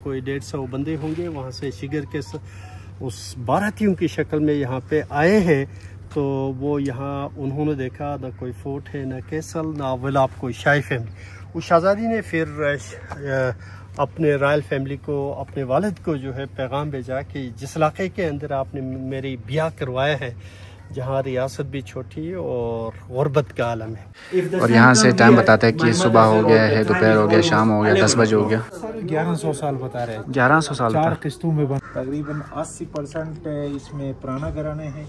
कोई 150 बंदे होंगे वहाँ से शिगर के उस बारातियों की शक्ल में यहाँ पे आए हैं। तो वो यहाँ उन्होंने देखा ना कोई फोर्ट है, ना कैसल, ना विलाप, कोई शाही फैमिली। उस शहजादी ने फिर अपने रॉयल फैमिली को, अपने वालिद को जो है पैगाम भेजा कि जिस इलाके के अंदर आपने मेरी ब्याह करवाया है, जहाँ रियासत भी छोटी और गुर्बत का आलम है। और यहाँ से टाइम बताते हैं कि सुबह हो गया है, दोपहर हो गया, शाम हो गया, 10 बजे हो गया। 1100 साल बता रहे हैं। 1100 साल 4 किस्तों में बन, तकरीबन 80% इसमें पुराना घराने हैं,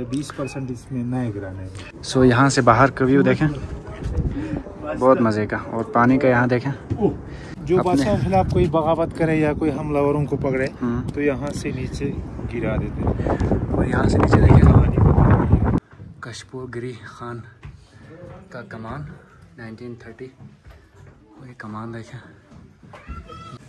20% इसमें नए घराने हैं। सो यहाँ से बाहर का व्यू देखें, बहुत मज़े का। और पानी का यहाँ देखें, जो बादशाह के खिलाफ कोई बगावत करे या कोई हमलावरों को पकड़े तो यहाँ से नीचे गिरा देते हैं। और यहाँ से नीचे देखें कशपुर गिरी खान का कमान 1930। और ये कमान देखें।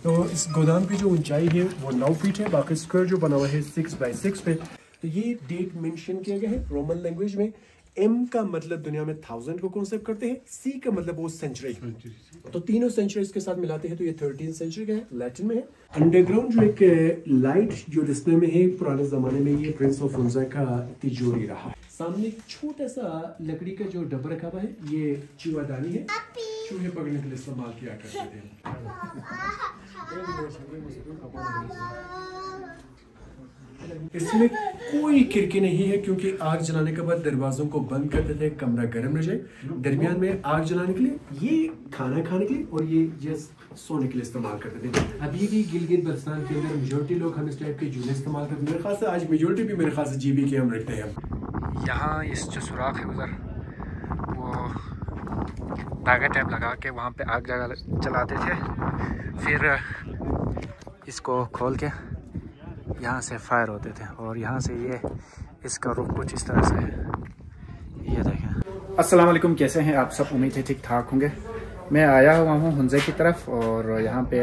तो इस गोदाम की जो ऊंचाई है वो 9 फीट है। बाकी स्क्वायर जो बना हुआ है 6 बाई 6 पे। तो ये डेट मेंशन किया गया है रोमन लैंग्वेज में। M का मतलब दुनिया में 1000 को कॉन्सेप्ट करते हैं। C का मतलब वो सेंचुरी। तो तीनों सेंचुरीज के साथ मिलाते हैं तो ये 13th सेंचुरी का है, लैटिन में है। अंडरग्राउंड जो एक लाइट जो डिस्प्ले में है, पुराने जमाने में ये प्रिंस ऑफ हुंजा का तिजोरी रहा है। सामने एक छोटा सा लकड़ी का जो डब्बा रखा हुआ है, ये चूहादानी है, चूहे पकड़ने के लिए इस्तेमाल किया करते थे। इसमें कोई खिड़की नहीं है क्योंकि आग जलाने के बाद दरवाजों को बंद करते थे, कमरा गर्म रह जाए। दरमियान में आग जलाने के लिए, ये खाना खाने के लिए और ये जस्ट सोने के लिए इस्तेमाल करते थे। अभी भी गिलगित बल्तिस्तान के अंदर मेजोरिटी लोग हम इस टाइप के झूले इस्तेमाल करते हैं। मेरे ख्याल से आज मेजोरिटी भी मेरे ख्याल से जीबी के हम रखते हैं। यहाँ इस जो सुराख है उधर, वो धागा टैप लगा के वहाँ पे आग जलाते थे, फिर इसको खोल के यहाँ से फायर होते थे। और यहाँ से ये इसका रुख कुछ इस तरह से है, ये देखें। अस्सलाम वालेकुम, कैसे हैं आप सब? उम्मीद है ठीक ठाक होंगे। मैं आया हुआ हूँ हुंजे की तरफ और यहाँ पे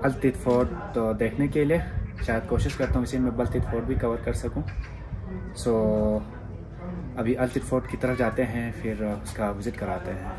अल-तित फोर्ट तो देखने के लिए शायद कोशिश करता हूँ इसी में अल-तित फोर्ट भी कवर कर सकूँ। सो अभी अल-तित फोर्ट की तरफ जाते हैं, फिर उसका विज़िट कराते हैं।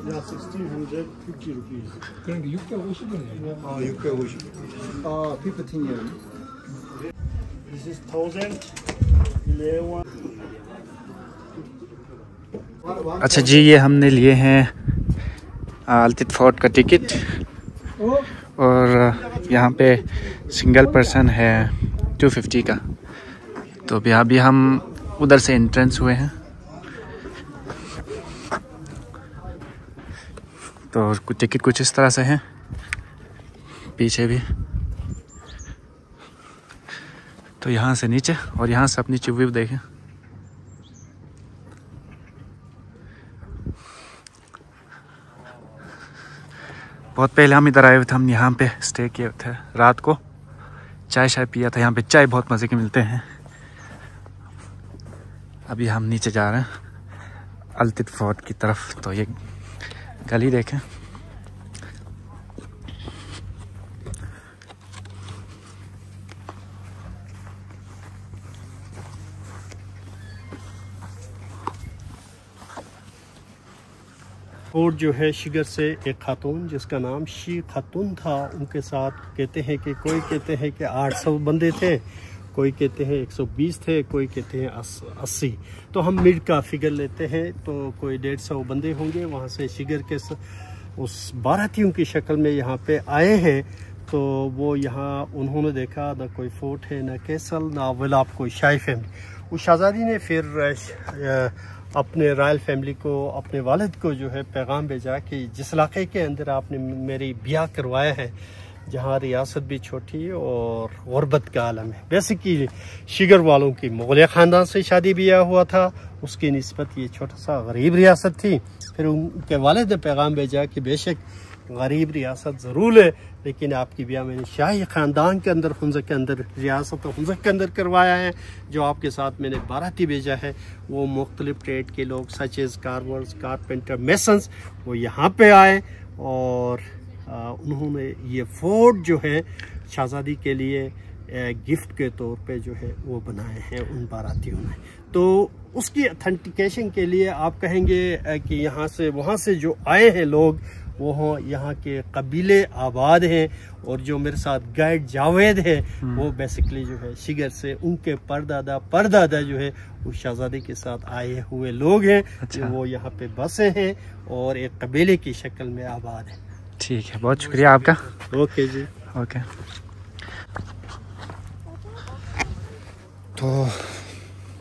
Yeah, 1650 rupees. 그러니까 650원이에요. Oh, 650. 15 years. This is 1011. अच्छा जी, ये हमने लिए हैं अल-तित फोर्ट का टिकट और यहाँ पे सिंगल पर्सन है 250 का। तो अभी हम उधर से एंट्रेंस हुए हैं, तो टिकट कुछ इस तरह से है, पीछे भी। तो यहाँ से नीचे और यहाँ से अपनी व्यू देखें। बहुत पहले हम इधर आए हुए थे, हम यहाँ पे स्टे किए थे, रात को चाय पिया था। यहाँ पे चाय बहुत मज़े के मिलते हैं। अभी हम नीचे जा रहे हैं अल-तित फोर्ट की तरफ। तो ये गली देखें, फोर्ट जो है शिगर से एक खातून जिसका नाम शी खातून था, उनके साथ कहते हैं कि कोई कहते हैं कि 800 बंदे थे, कोई कहते हैं 120 थे, कोई कहते हैं 80। तो हम मिड का फिगर लेते हैं तो कोई 150 बंदे होंगे वहाँ से शिगर के उस बारातियों की शक्ल में यहाँ पे आए हैं। तो वो यहाँ उन्होंने देखा ना कोई फोर्ट है, ना कैसल, ना विलाप, कोई शाही फैमिली। उस शहजादी ने फिर अपने रॉयल फैमिली को, अपने वालिद को जो है पैगाम भेजा कि जिस इलाके के अंदर आपने मेरी ब्याह करवाया है, जहाँ रियासत भी छोटी और गुर्बत का आलम है। बेसिकली शिगर वालों की मुगलिया ख़ानदान से शादी ब्याह हुआ था, उसकी निस्बत ये छोटा सा गरीब रियासत थी। फिर उनके वालिद ने पैगाम भेजा कि बेशक गरीब रियासत ज़रूर है, लेकिन आपकी ब्याह मैंने शाही ख़ानदान के अंदर, हुंजा के अंदर, रियासत हुंजा के अंदर करवाया है। जो आपके साथ मैंने बाराती भेजा है वो मुख्तलिफ ट्रेड के लोग सच एज कार्वर्स, कारपेंटर, मेसन्स, वो यहाँ पे आए और उन्होंने ये फोर्ट जो है शहज़ादी के लिए गिफ्ट के तौर पे जो है वो बनाए हैं उन बारातियों ने। तो उसकी अथेंटिकेशन के लिए आप कहेंगे कि यहाँ से वहाँ से जो आए हैं लोग वो यहाँ के कबीले आबाद हैं, और जो मेरे साथ गाइड जावेद है वो बेसिकली जो है शिगर से उनके परदादा जो है वो शहजादे के साथ आए हुए लोग हैं। अच्छा। वो यहाँ पे बसे हैं और एक कबीले की शक्ल में आबाद है। ठीक है, बहुत शुक्रिया आपका। ओके जी, ओके। तो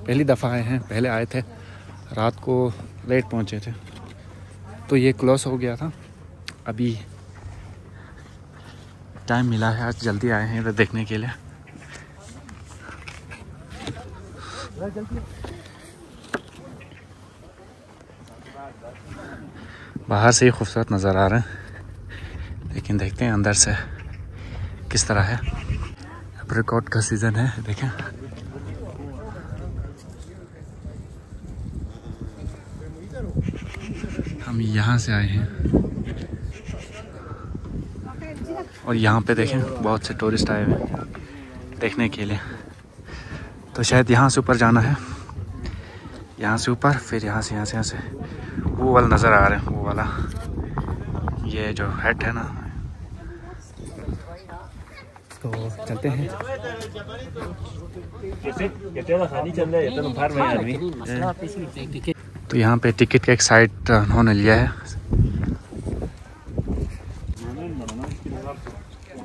पहली दफ़ा आए हैं, पहले आए थे रात को, लेट पहुँचे थे तो ये क्लोज हो गया था। अभी टाइम मिला है, आज जल्दी आए हैं इधर देखने के लिए। बाहर से ही खूबसूरत नज़र आ रहे हैं, लेकिन देखते हैं अंदर से किस तरह है। एप्रिकॉट का सीज़न है, देखें। हम यहाँ से आए हैं और यहाँ पे देखें बहुत से टूरिस्ट आए हुए हैं देखने के लिए। तो शायद यहाँ से ऊपर जाना है, यहाँ से ऊपर, फिर यहाँ से वो वाला नज़र आ रहा है, वो वाला ये जो हेड है ना। तो चलते हैं। तो यहाँ पे टिकट का एक साइड उन्होंने लिया है।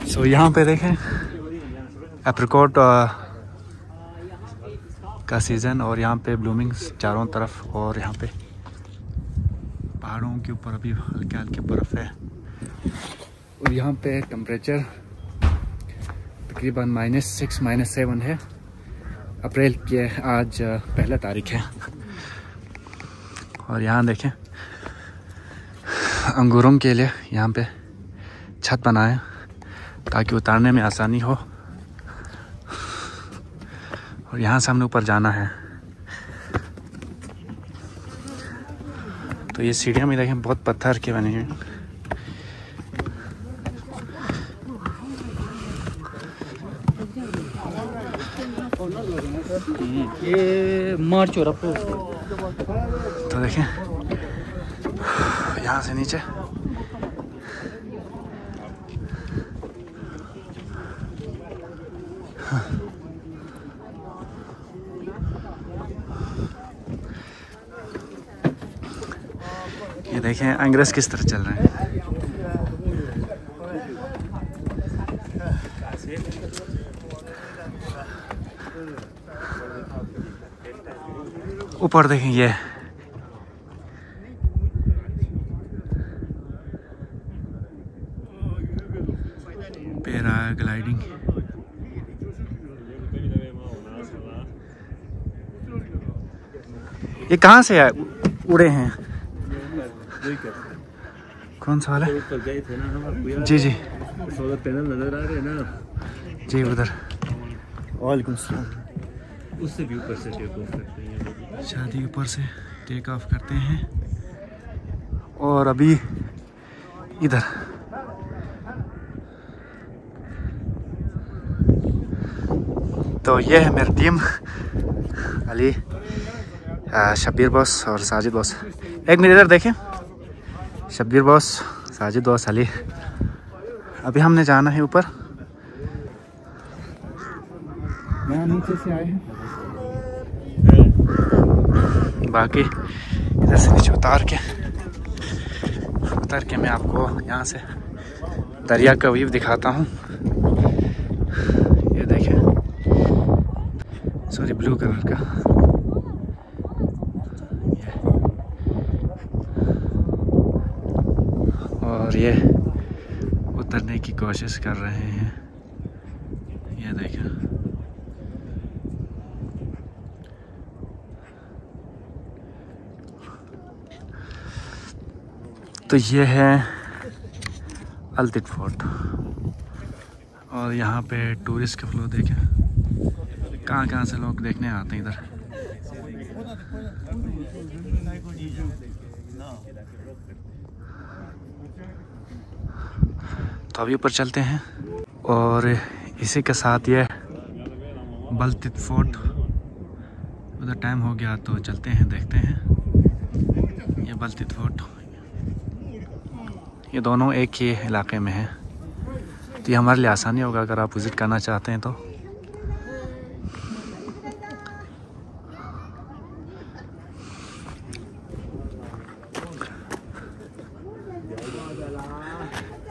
सो यहाँ पे देखें एप्रिकॉट का सीज़न, और यहाँ पे ब्लूमिंग्स चारों तरफ, और यहाँ पे पहाड़ों के ऊपर अभी हल्के हल्के बर्फ़ है। और यहाँ पे टेम्परेचर तकरीबन -6 -7 है। अप्रैल के आज 1 तारीख है। और यहाँ देखें अंगूरों के लिए यहाँ पे छत बनाए ताकि उतारने में आसानी हो। और यहाँ से हमने ऊपर जाना है। तो ये सीढ़ियाँ भी देखें बहुत पत्थर के बने हैं। ये मार्च हो रहा। तो देखें यहाँ से नीचे ये देखें अंग्रेज किस तरह चल रहे हैं। ऊपर देखें ये पैराग्लाइडिंग। ये कहाँ से उड़े हैं? कौन सा वाला? जी जी सोलर पैनल नजर आ रहे हैं ना जी, उधर। वालेकुम सलाम। उससे भी ऊपर से टेक ऑफ करते हैं। शादी ऊपर से टेक ऑफ करते हैं। और अभी इधर तो ये है मेरी टीम, अली, शब्बीर बॉस और साजिद बॉस। एक मिनट इधर देखें, शब्बीर बॉस, साजिद बॉस, अली। अभी हमने जाना है ऊपर। यहाँ नीचे से आए हैं, बाकी इधर से नीचे उतार के मैं आपको यहाँ से दरिया का व्यू दिखाता हूँ। ये देखें, सॉरी ब्लू कलर का। और ये उतरने की कोशिश कर रहे हैं, ये देखें। तो ये है अल्तिट फोर्ट, और यहाँ पे टूरिस्ट के फ्लो देखें, कहाँ से लोग देखने आते हैं इधर। तो अभी ऊपर चलते हैं। और इसी के साथ ये बलतित फोर्ट। उधर टाइम हो गया तो चलते हैं, देखते हैं। ये बलतित फोर्ट, ये दोनों एक ही इलाके में है, तो ये हमारे लिए आसानी होगा अगर आप विज़िट करना चाहते हैं तो।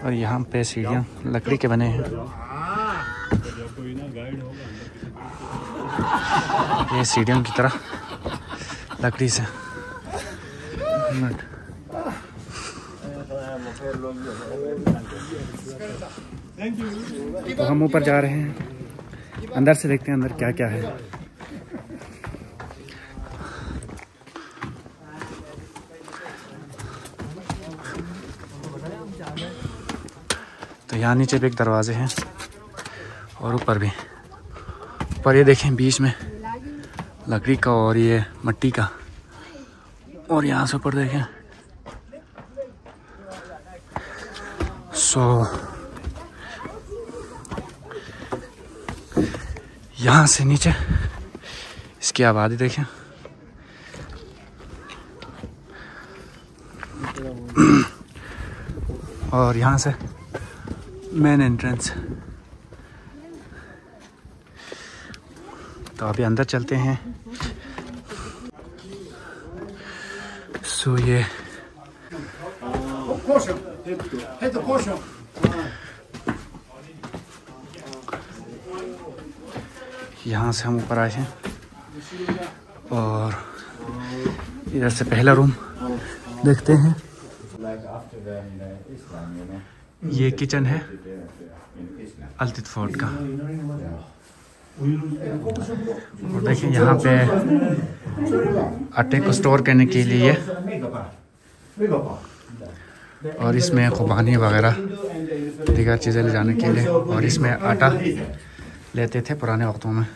और यहाँ पे सीढ़ियाँ लकड़ी के बने हैं। ये सीढ़ियों की तरह लकड़ी से। तो हम ऊपर जा रहे हैं, अंदर से देखते हैं अंदर क्या क्या है। तो यहाँ नीचे भी एक दरवाजे हैं और ऊपर भी। ऊपर ये देखें बीच में लकड़ी का और ये मिट्टी का, और यहाँ से ऊपर देखें यहाँ से नीचे इसकी आबादी देखें। और यहाँ से मेन एंट्रेंस। तो अभी अंदर चलते हैं। सो ये यहाँ से हम ऊपर आए हैं और इधर से पहला रूम देखते हैं। ये किचन है बलतित फोर्ट का। और देखिए यहाँ पे आटे को स्टोर करने के लिए, और इसमें खुबानी वगैरह दीगर चीज़ें ले जाने के लिए। और इसमें आटा लेते थे पुराने वक्तों में,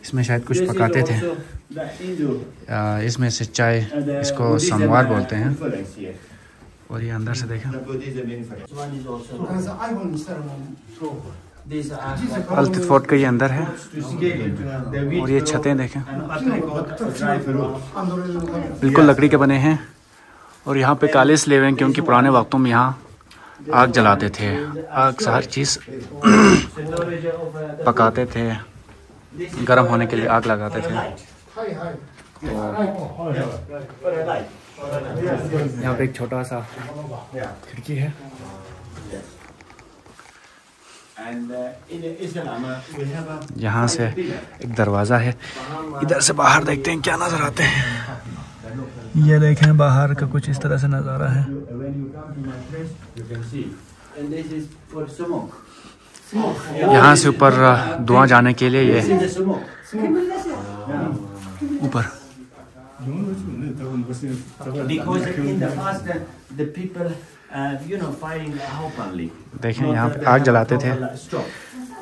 इसमें शायद कुछ पकाते थे। इसमें से चाय, इसको समवार बोलते हैं। और ये अंदर से देखा बलतित फोर्ट का ये अंदर है। और ये छतें देखें बिल्कुल लकड़ी के बने हैं। और यहाँ पे काले स्लेब हैं क्योंकि पुराने वक्तों में यहाँ आग जलाते थे, आग से हर चीज़ पकाते थे, गर्म होने के लिए आग लगाते थे। यहाँ पे एक छोटा सा खिड़की है। यहाँ से एक दरवाज़ा है, इधर से बाहर देखते हैं क्या नज़र आते हैं। ये देखें बाहर का कुछ इस तरह से नज़ारा है। यहाँ से ऊपर धुआं जाने के लिए ये ऊपर। देखें यहाँ पे आग जलाते थे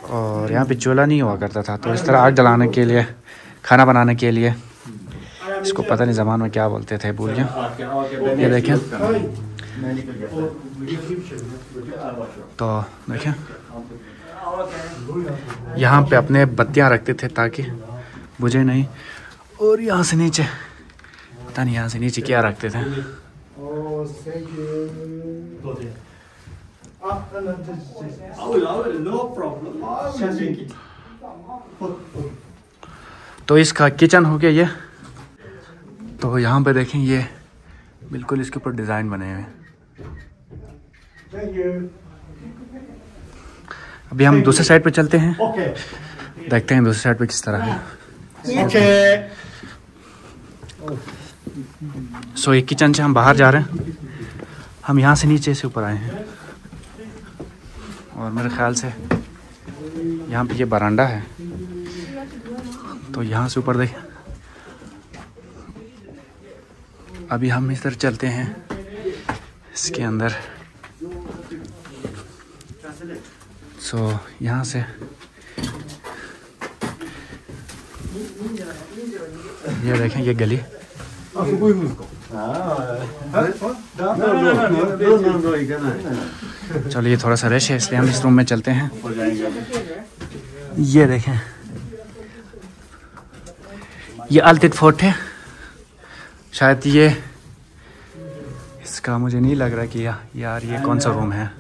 और यहाँ पे चूल्हा नहीं हुआ करता था, तो इस तरह आग जलाने के लिए, खाना बनाने के लिए, इसको पता नहीं ज़बान में क्या बोलते थे, भूल गया। ये देखें, तो देखें यहाँ पे अपने बत्तियाँ रखते थे ताकि बुझे नहीं। और यहाँ से नीचे पता नहीं यहाँ से नीचे क्या रखते थे। तो इसका किचन हो गया ये। तो यहाँ पे देखें ये बिल्कुल इसके ऊपर डिज़ाइन बने हुए हैं। अभी हम दूसरे साइड पे चलते हैं, देखते हैं दूसरे साइड पे किस तरह है। सो ये किचन से हम बाहर जा रहे हैं। हम यहाँ से नीचे से ऊपर आए हैं और मेरे ख्याल से यहाँ पे ये बरामदा है। तो यहाँ से ऊपर देखें। अभी हम इधर चलते हैं इसके अंदर। सो यहाँ से ये देखें ये गली। चलो ये थोड़ा सा रश है इसलिए हम इस रूम में चलते हैं। ये देखें, ये अल्तित फोर्ट है। शायद ये इसका मुझे नहीं लग रहा कि यार ये कौन सा रूम है।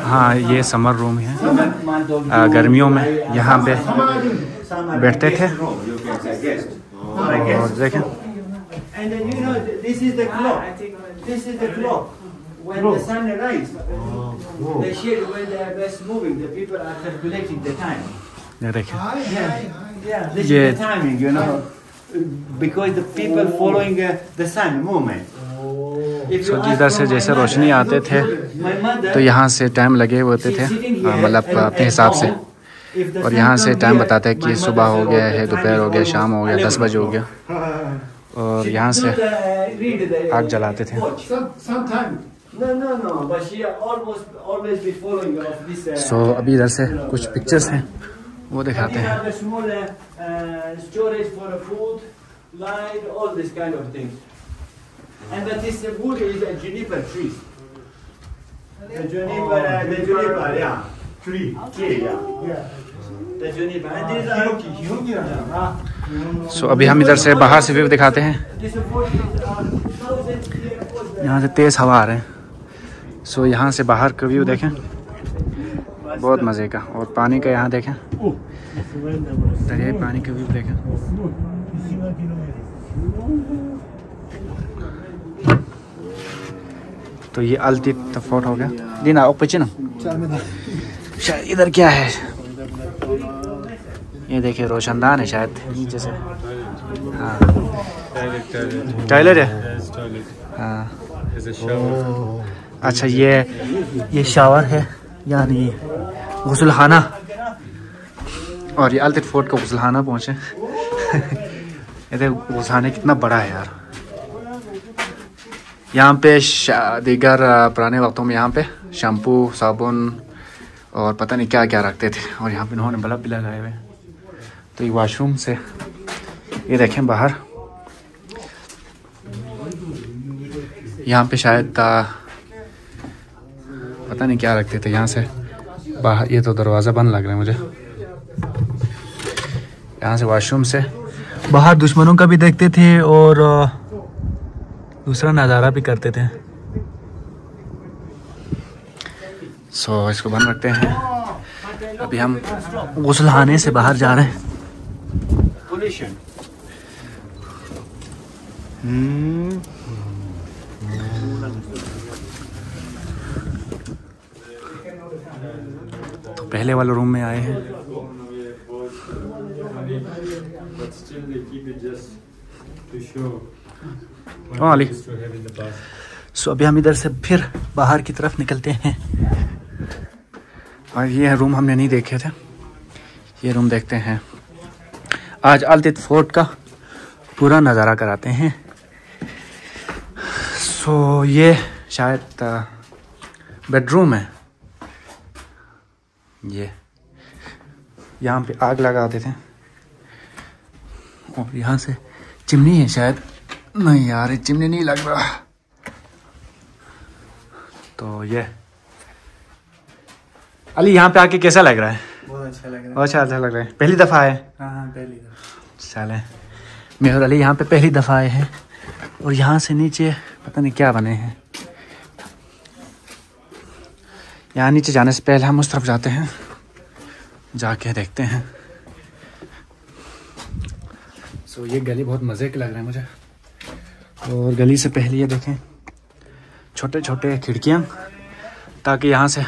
हाँ ये समर रूम है। गर्मियों में यहाँ पे बैठते थे। और देखें ये देखें, because the people following the sun movement. इधर से जैसे रोशनी आते थे तो यहाँ से टाइम लगे हुए होते थे, मतलब अपने हिसाब से। और यहाँ से टाइम बताते हैं कि सुबह हो गया है, दोपहर हो गया, शाम हो गया, 10 बजे हो गया। और यहाँ से आग जलाते थे। सो अभी इधर से कुछ पिक्चर्स हैं वो दिखाते हैं। And that is the wood is a juniper tree. The juniper, yeah. Tree, yeah. The juniper. And these are So अभी हम इधर से बाहर से व्यू दिखाते हैं। यहाँ से तेज़ हवा आ रहे हैं। सो यहाँ से बाहर का व्यू देखें, बहुत मज़े का। और पानी का यहाँ देखें, दरियाई पानी का व्यू देखें। तो ये अल्तित फोर्ट हो गया। दीना ऊपर ना शायद इधर क्या है, ये देखिए रोशनदान है शायद नीचे से। हाँ टॉयलेट है। हाँ अच्छा ये शावर है यानी गुस्लखाना। और ये अल्तित फोर्ट का गुस्लखाना पहुँचे। ये देखो गुस्लखाना कितना बड़ा है यार। यहाँ पे दीगर पुराने वक्तों में यहाँ पे शैम्पू, साबुन और पता नहीं क्या क्या रखते थे। और यहाँ पे इन्होंने बल्ब भी लगाए हुए। तो ये वॉशरूम से ये देखें बाहर, यहाँ पे शायद पता नहीं क्या रखते थे। यहाँ से बाहर ये तो दरवाज़ा बंद लग रहा है मुझे। यहाँ से वॉशरूम से बाहर दुश्मनों का भी देखते थे और दूसरा नज़ारा भी करते थे। सो इसको बंद रखते हैं। अभी हम गुस्लखाने से बाहर जा रहे हैं। तो पहले वाले रूम में आए हैं। सो अभी हम इधर से फिर बाहर की तरफ निकलते हैं। और ये रूम हमने नहीं देखे थे, ये रूम देखते हैं। आज अल्तित फोर्ट का पूरा नज़ारा कराते हैं। सो ये शायद बेडरूम है। ये यहाँ पे आग लगाते थे। और यहाँ से चिमनी है शायद। नहीं यार, ये चिमनी नहीं लग रहा। तो ये अली यहाँ पे आके कैसा लग रहा है? बहुत अच्छा लग रहा है। बहुत अच्छा लग रहा है। पहली दफ़ा आए? हाँ पहली दफ़ा। चले, मैं और अली यहाँ पे पहली दफ़ा आए हैं। और यहाँ से नीचे पता नहीं क्या बने हैं। यहाँ नीचे जाने से पहले हम उस तरफ जाते हैं, जाके देखते हैं। सो ये गली बहुत मज़े की लग रहा है मुझे। और गली से पहले ये देखें छोटे छोटे खिड़कियाँ, ताकि यहाँ से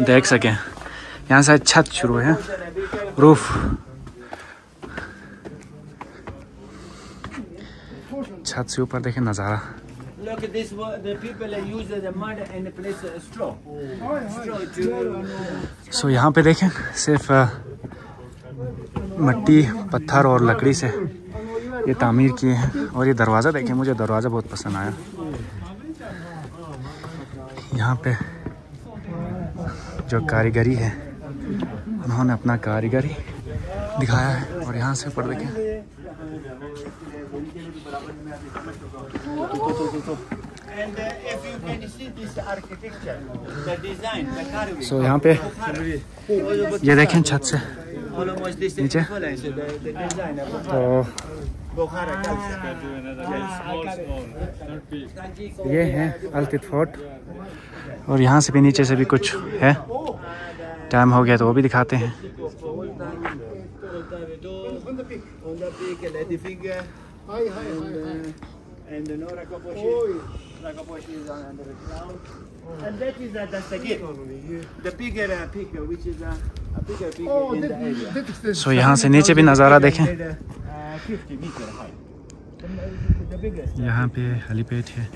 देख सकें। यहाँ से छत शुरू है, रूफ। छत से ऊपर देखें नज़ारा। Look at this, the people use the mud and place straw. Straw to... सो यहाँ पे देखें सिर्फ मिट्टी, पत्थर और लकड़ी से ये तामीर किए हैं। और ये दरवाज़ा देखें, मुझे दरवाज़ा बहुत पसंद आया। यहाँ पे जो कारीगरी है, उन्होंने अपना कारीगरी दिखाया है। और यहाँ से ऊपर देखें And if you can see this architecture, the design, the carving. So यहाँ पे ये देखें छत से Almost this नीचे influence, the design of तो Bukhara culture. ये है अल्तित फोर्ट और यहाँ से भी नीचे से भी कुछ है। टाइम हो गया तो वो भी दिखाते हैं। On the peak, let the finger. And the Rakaposhi is under the ground. And that is the Dastagir, the bigger peak, which is a bigger peak in the area. So यहाँ से नीचे भी नज़ारा देखें। 50 meter high. The biggest. यहाँ पे helipad है।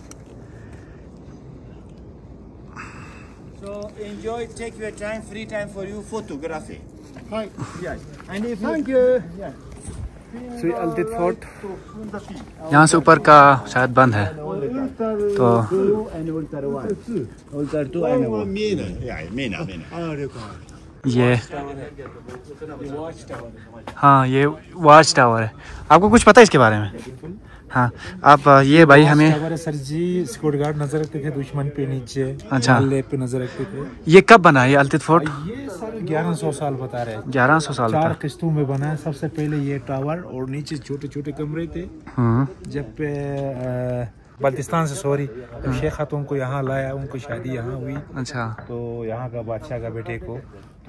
So enjoy, take your time, free time for you, photography. Hi. Yes. And if thank you. Yeah. So Altit fort यहाँ से ऊपर का शायद बंद है तो ये हाँ ये वॉच टावर है। आपको कुछ पता है इसके बारे में? हाँ आप ये भाई हमें सर जी सिक्योरिटी गार्ड नजर रखते थे दुश्मन पे नीचे। अच्छा पे नजर रखते थे। ये कब बना है ये अल्तित फोर्ट? ये सर 1100 साल बता रहे हैं। 1100 साल 4 किस्तों में बना है। सबसे पहले ये टावर और नीचे छोटे छोटे कमरे थे। जब बल्तिस्तान से शेख खातून को यहाँ लाया, उनको शादी यहाँ हुई। अच्छा तो यहाँ का बादशाह का बेटे को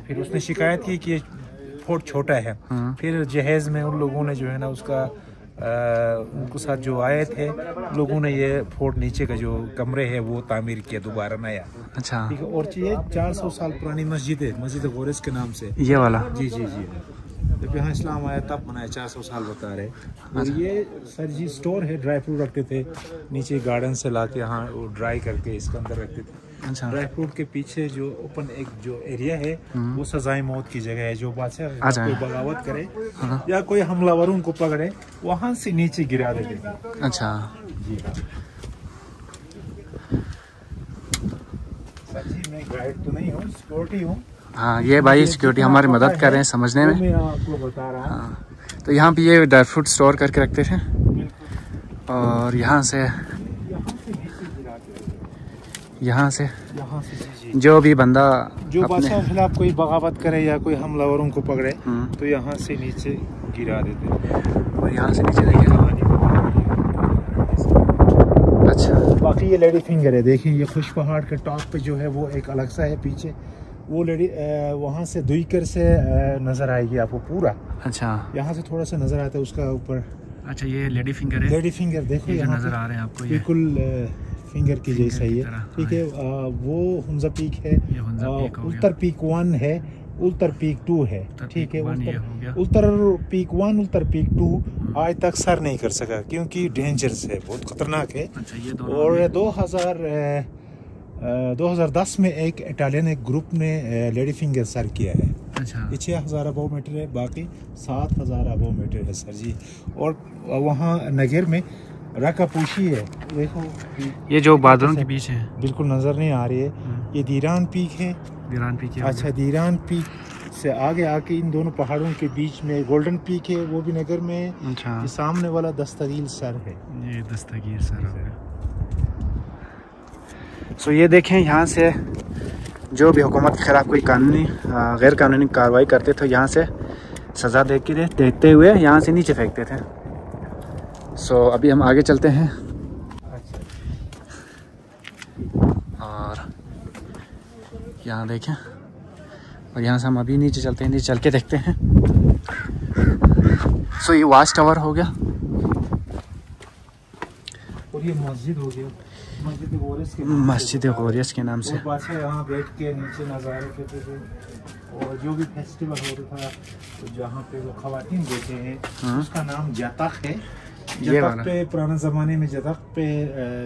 फिर उसने शिकायत की कि ये फोर्ट छोटा है। फिर जहेज में उन लोगों ने जो है ना उसका उनको साथ जो आए थे लोगों ने ये फोर्ट नीचे का जो कमरे है वो तामीर किया, दोबारा नया। अच्छा ठीक है। और ये 400 साल पुरानी मस्जिद है, मस्जिद गोरेस के नाम से ये वाला। जी जी जी जब यहाँ इस्लाम आया तब बनाया, 400 साल बता रहे। और ये सर जी स्टोर है, ड्राई फ्रूट रखते थे नीचे गार्डन से लाके यहाँ वो ड्राई करके इसके अंदर रखते थे। अच्छा ड्राई फ्रूट के पीछे जो ओपन एक जो एरिया है वो सजाए मौत की जगह है। जो बादशाह कोई बगावत करे या कोई हमलावरों को पकड़े वहाँ से नीचे गिरा देते। अच्छा जी सर जी मैं गाइड तो नहीं हूँ, सिक्योरिटी हूँ। हाँ ये भाई सिक्योरिटी हमारी मदद कर रहे हैं समझने में। मैं आपको बता रहा हूँ। तो यहाँ पे ये ड्राई फ्रूट स्टोर करके रखते थे और यहाँ से जो भी बंदा जो बादशाह के खिलाफ कोई बगावत करे या कोई हमलावरों को पकड़े तो यहाँ से नीचे गिरा देते और यहाँ से नीचे देखिए। अच्छा बाकी ये लेडी फिंगर है, देखिए ये खुश पहाड़ के टॉप पे जो है वो एक अलग सा है पीछे वो लेडी वहाँ से दुईकर से नजर आएगी आपको पूरा। अच्छा यहाँ से थोड़ा सा नजर आता है उसका ऊपर। अच्छा ये लेडी फिंगर है। लेडी फिंगर देखो यहाँ नजर आ रहे हैं आपको, बिल्कुल फिंगर की जैसा ही है। ठीक है वो हुंजा पीक है, उत्तर पीक 1 है, उत्तर पीक 2 है। ठीक है उत्तर पीक 1 उत्तर पीक 2 आज तक सर नहीं कर सका क्योंकि डेंजरस है, बहुत खतरनाक है। और 2010 में एक इटालियन एक ग्रुप ने लेडी फिंगर सर किया है। अच्छा 6000 अबव मीटर है, बाकी 7000 अबव मीटर है सर जी। और वहाँ नगर में राकापोशी है, देखो ये जो बादलों के बीच है बिल्कुल नजर नहीं आ रही है। ये दीरान पीक है। दीरान पीक अच्छा दीरान पीक से आगे आके इन दोनों पहाड़ों के बीच में गोल्डन पीक है, वो भी नगर में है। अच्छा ये सामने वाला दस्तगीर सर है, ये दस्तगीर सर है। सो ये देखें यहाँ से जो भी हुकूमत के खिलाफ कोई कानूनी गैर कानूनी कार्रवाई करते थे यहाँ से सज़ा देते हुए यहाँ से नीचे फेंकते थे। सो अभी हम आगे चलते हैं और यहाँ देखें और यहाँ से हम अभी नीचे चलते हैं, नीचे चल के देखते हैं। सो ये वॉच टावर हो गया और ये मस्जिद हो गया, मस्जिद गोरियस के नाम से। बादशाह यहाँ बैठ के नीचे नज़ारे करते थे और जो भी फेस्टिवल होता था तो जहाँ पे वो खवातीन बैठे हैं उसका नाम जतक है। जतक पे पुराने ज़माने में जतक पे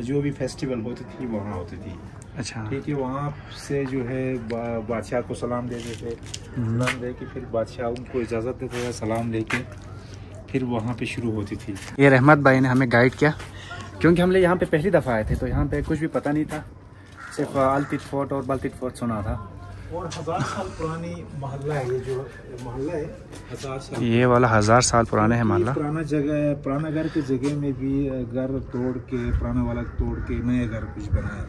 जो भी फेस्टिवल होती थी वहाँ होती थी। अच्छा ठीक है वहाँ से जो है बादशाह को सलाम देते थे, सलाम दे के फिर बादशाह उनको इजाज़त देते थे, सलाम लेके फिर वहाँ पे शुरू होती थी। ये रहमत भाई ने हमें गाइड किया क्योंकि हम लोग यहाँ पे पहली दफ़ा आए थे तो यहाँ पे कुछ भी पता नहीं था, सिर्फ अल्तित फोर्ट और बल्तित फोर्ट सुना था। और 1000 साल पुरानी मोहल्ला है। ये जो मोहल्ला है 1000 साल, ये वाला 1000 साल पुराने है मोहल्ला। पुराना जगह है। पुराना घर की जगह में भी घर तोड़ के, पुराना वाला तोड़ के नया घर कुछ बनाया,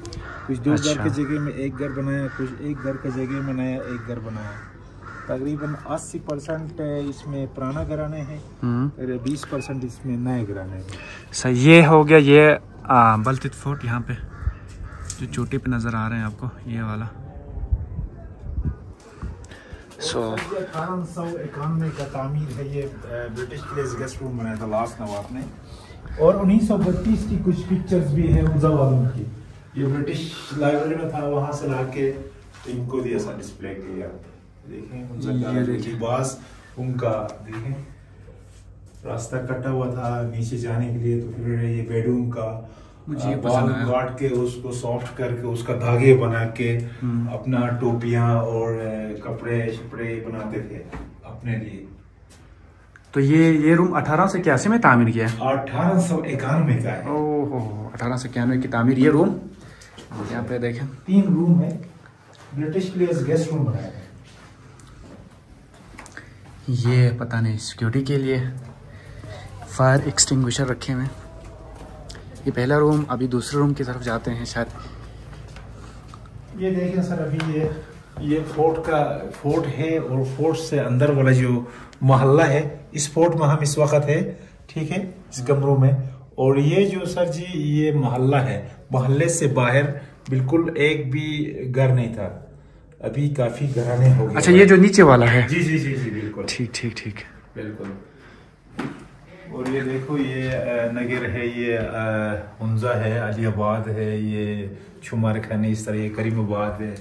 कुछ दो घर की जगह में एक घर बनाया, कुछ एक घर की जगह में नया एक घर बनाया। तकरीबन 80% इसमें पुराना घराने हैं, 20% इसमें नए घराने हैं। सही, ये हो गया ये बलतित फोर्ट। यहाँ पे जो चोटी पे नज़र आ रहे हैं आपको, ये वाला। 1891 का तामीर है। ये ब्रिटिश प्लेस गेस्ट रूम बनाया था लास्ट नवाब ने। और 1932 की कुछ पिक्चर्स भी है उनजा वालों की। ये ब्रिटिश लाइब्रेरी में था, वहाँ से ला के इनको भी ऐसा डिस्प्ले किया। देखें लिबास उनका, देखें रास्ता कटा हुआ था नीचे जाने के लिए, तो फिर ये बेडरूम का बाल काट के उसको सॉफ्ट करके उसका धागे बना के अपना टोपियां और कपड़े शपड़े बनाते थे अपने लिए। तो ये रूम 1881 में तामीर किया है। 1891 का है। ओहो, 1891 की तामीर। ये रूम यहाँ पे देखें 3 रूम है, ब्रिटिश प्लेस गेस्ट रूम बनाया है। ये पता नहीं सिक्योरिटी के लिए फायर एक्सटिंग्विशर रखे हुए हैं। ये पहला रूम, अभी दूसरे रूम की तरफ जाते हैं शायद। ये देखें सर, अभी ये फोर्ट है और फोर्ट से अंदर वाला जो मोहल्ला है, इस फोर्ट में हम इस वक्त है, ठीक है, इस कमरों में। और ये जो सर जी ये मोहल्ला है, मोहल्ले से बाहर बिल्कुल एक भी घर नहीं था, अभी काफी घराने हो गए। अच्छा, ये जो नीचे वाला है? जी जी जी जी बिल्कुल ठीक बिल्कुल। और ये देखो ये नगर है, ये हुंजा है, अलीबाद है, ये शुमार खानी, इस तरह ये करीमाबाद है।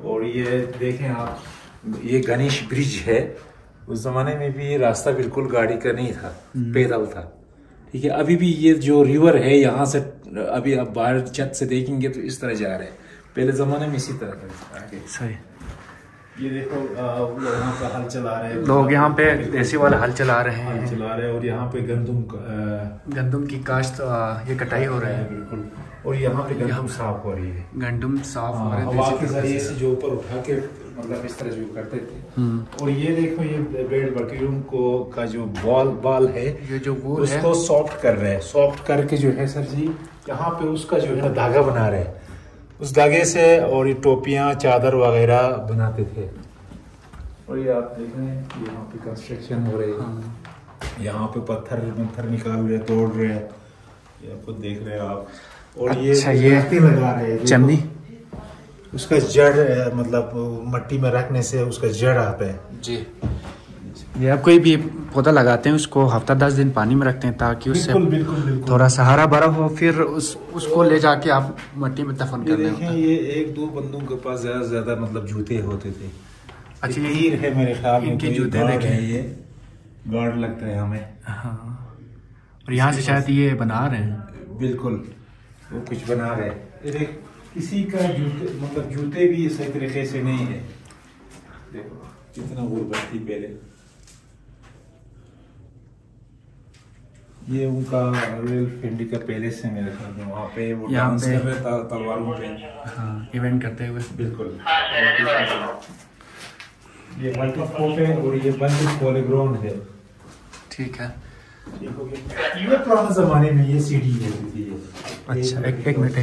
और ये देखें आप, ये गणेश ब्रिज है। उस जमाने में भी ये रास्ता बिल्कुल गाड़ी का नहीं था, पैदल था, ठीक है। अभी भी ये जो रिवर है यहाँ से, अभी आप बाहर छत से देखेंगे तो इस तरह जा रहे हैं, पहले जमाने में इसी तरह आगे। सही। ये देखो यहाँ पे हल चला रहे हैं लोग, यहाँ पे देसी वाला हल चला रहे हैं, और यहाँ पे गंदम की काश्त, ये कटाई हो रही है बिल्कुल। और यहाँ पे गंदम साफ हो रही है, गंदम साफ हो रहा है हवा के जरिए से जो ऊपर उठा के, मतलब इस तरह जो करते थे। और ये देखो ये बेड बकीरूम को का जो बाल है, ये जो वूल है, उसको सॉफ्ट कर रहे हैं। सॉफ्ट करके जो है सर जी यहाँ पे उसका जो है धागा बना रहे हैं, उस धागे से। और ये टोपियाँ चादर वगैरह बनाते थे। और ये आप देख रहे हैं यहाँ पे कंस्ट्रक्शन हो रही है, यहाँ पे पत्थर निकाल रहे, तोड़ रहे हैं, ये आपको देख रहे हैं आप। और अच्छा, ये लगा रहे हैं चमनी, उसका जड़, मतलब मट्टी में रखने से उसका जड़ आता है जी। ये आप कोई भी पौधा लगाते हैं उसको हफ्ता 10 दिन पानी में रखते हैं ताकि उससे बिल्कुल थोड़ा सा हरा भरा हो, फिर उसको ले जाके आप मट्टी में दफन कर दें। ये 1-2 बंदों के पास ज्यादा मतलब जूते होते थे। अच्छा, ये हीर है मेरे ख्याल में, इनके जूते देखें, ये गार्ड लगता है हमें। हाँ, और यहाँ से शायद ये बना रहे हैं, बिल्कुल वो कुछ बना रहे हैं। किसी का जूते, मतलब जूते भी सही तरीके से नहीं है। देखो कितना गुर्बत थी पहले। ये उनका रॉयल फिंडी का पैलेस है मेरे ख्याल में, वहाँ पे वो डांस कर रहे तलवारों पे, हाँ, इवेंट करते हुए। बिल्कुल। ये मल्टी-फोर्ट है और ये मल्टी-पॉलीग्राउंड है, ठीक है। ये पुराने जमाने में ये सीढ़ी होती थी। अच्छा, एक मिनट।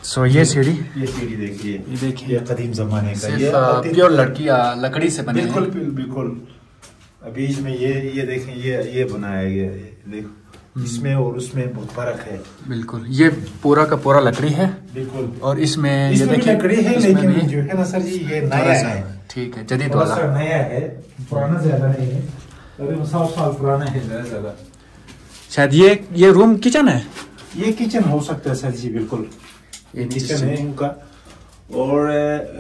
सो ये सीढ़ी देखिए, ये देखिए, ये कदीम जमाने का, ये प्योर लकड़ी से बने, बिल्कुल। बीच में ये देखें, ये बनाया गया है, देखो इसमें और उसमें बहुत फर्क है। बिल्कुल, ये पूरा का पूरा लकड़ी है, बिल्कुल। और इसमें ये देखिए लकड़ी है, लेकिन जो है ना सर जी ये नया है, ठीक है, जदीद वाला नया है, पुराना ज्यादा नहीं है, 100 साल पुराना है ज्यादा। शायद ये रूम किचन है, ये किचन हो सकता है सर जी, बिल्कुल ये किचन है उनका। और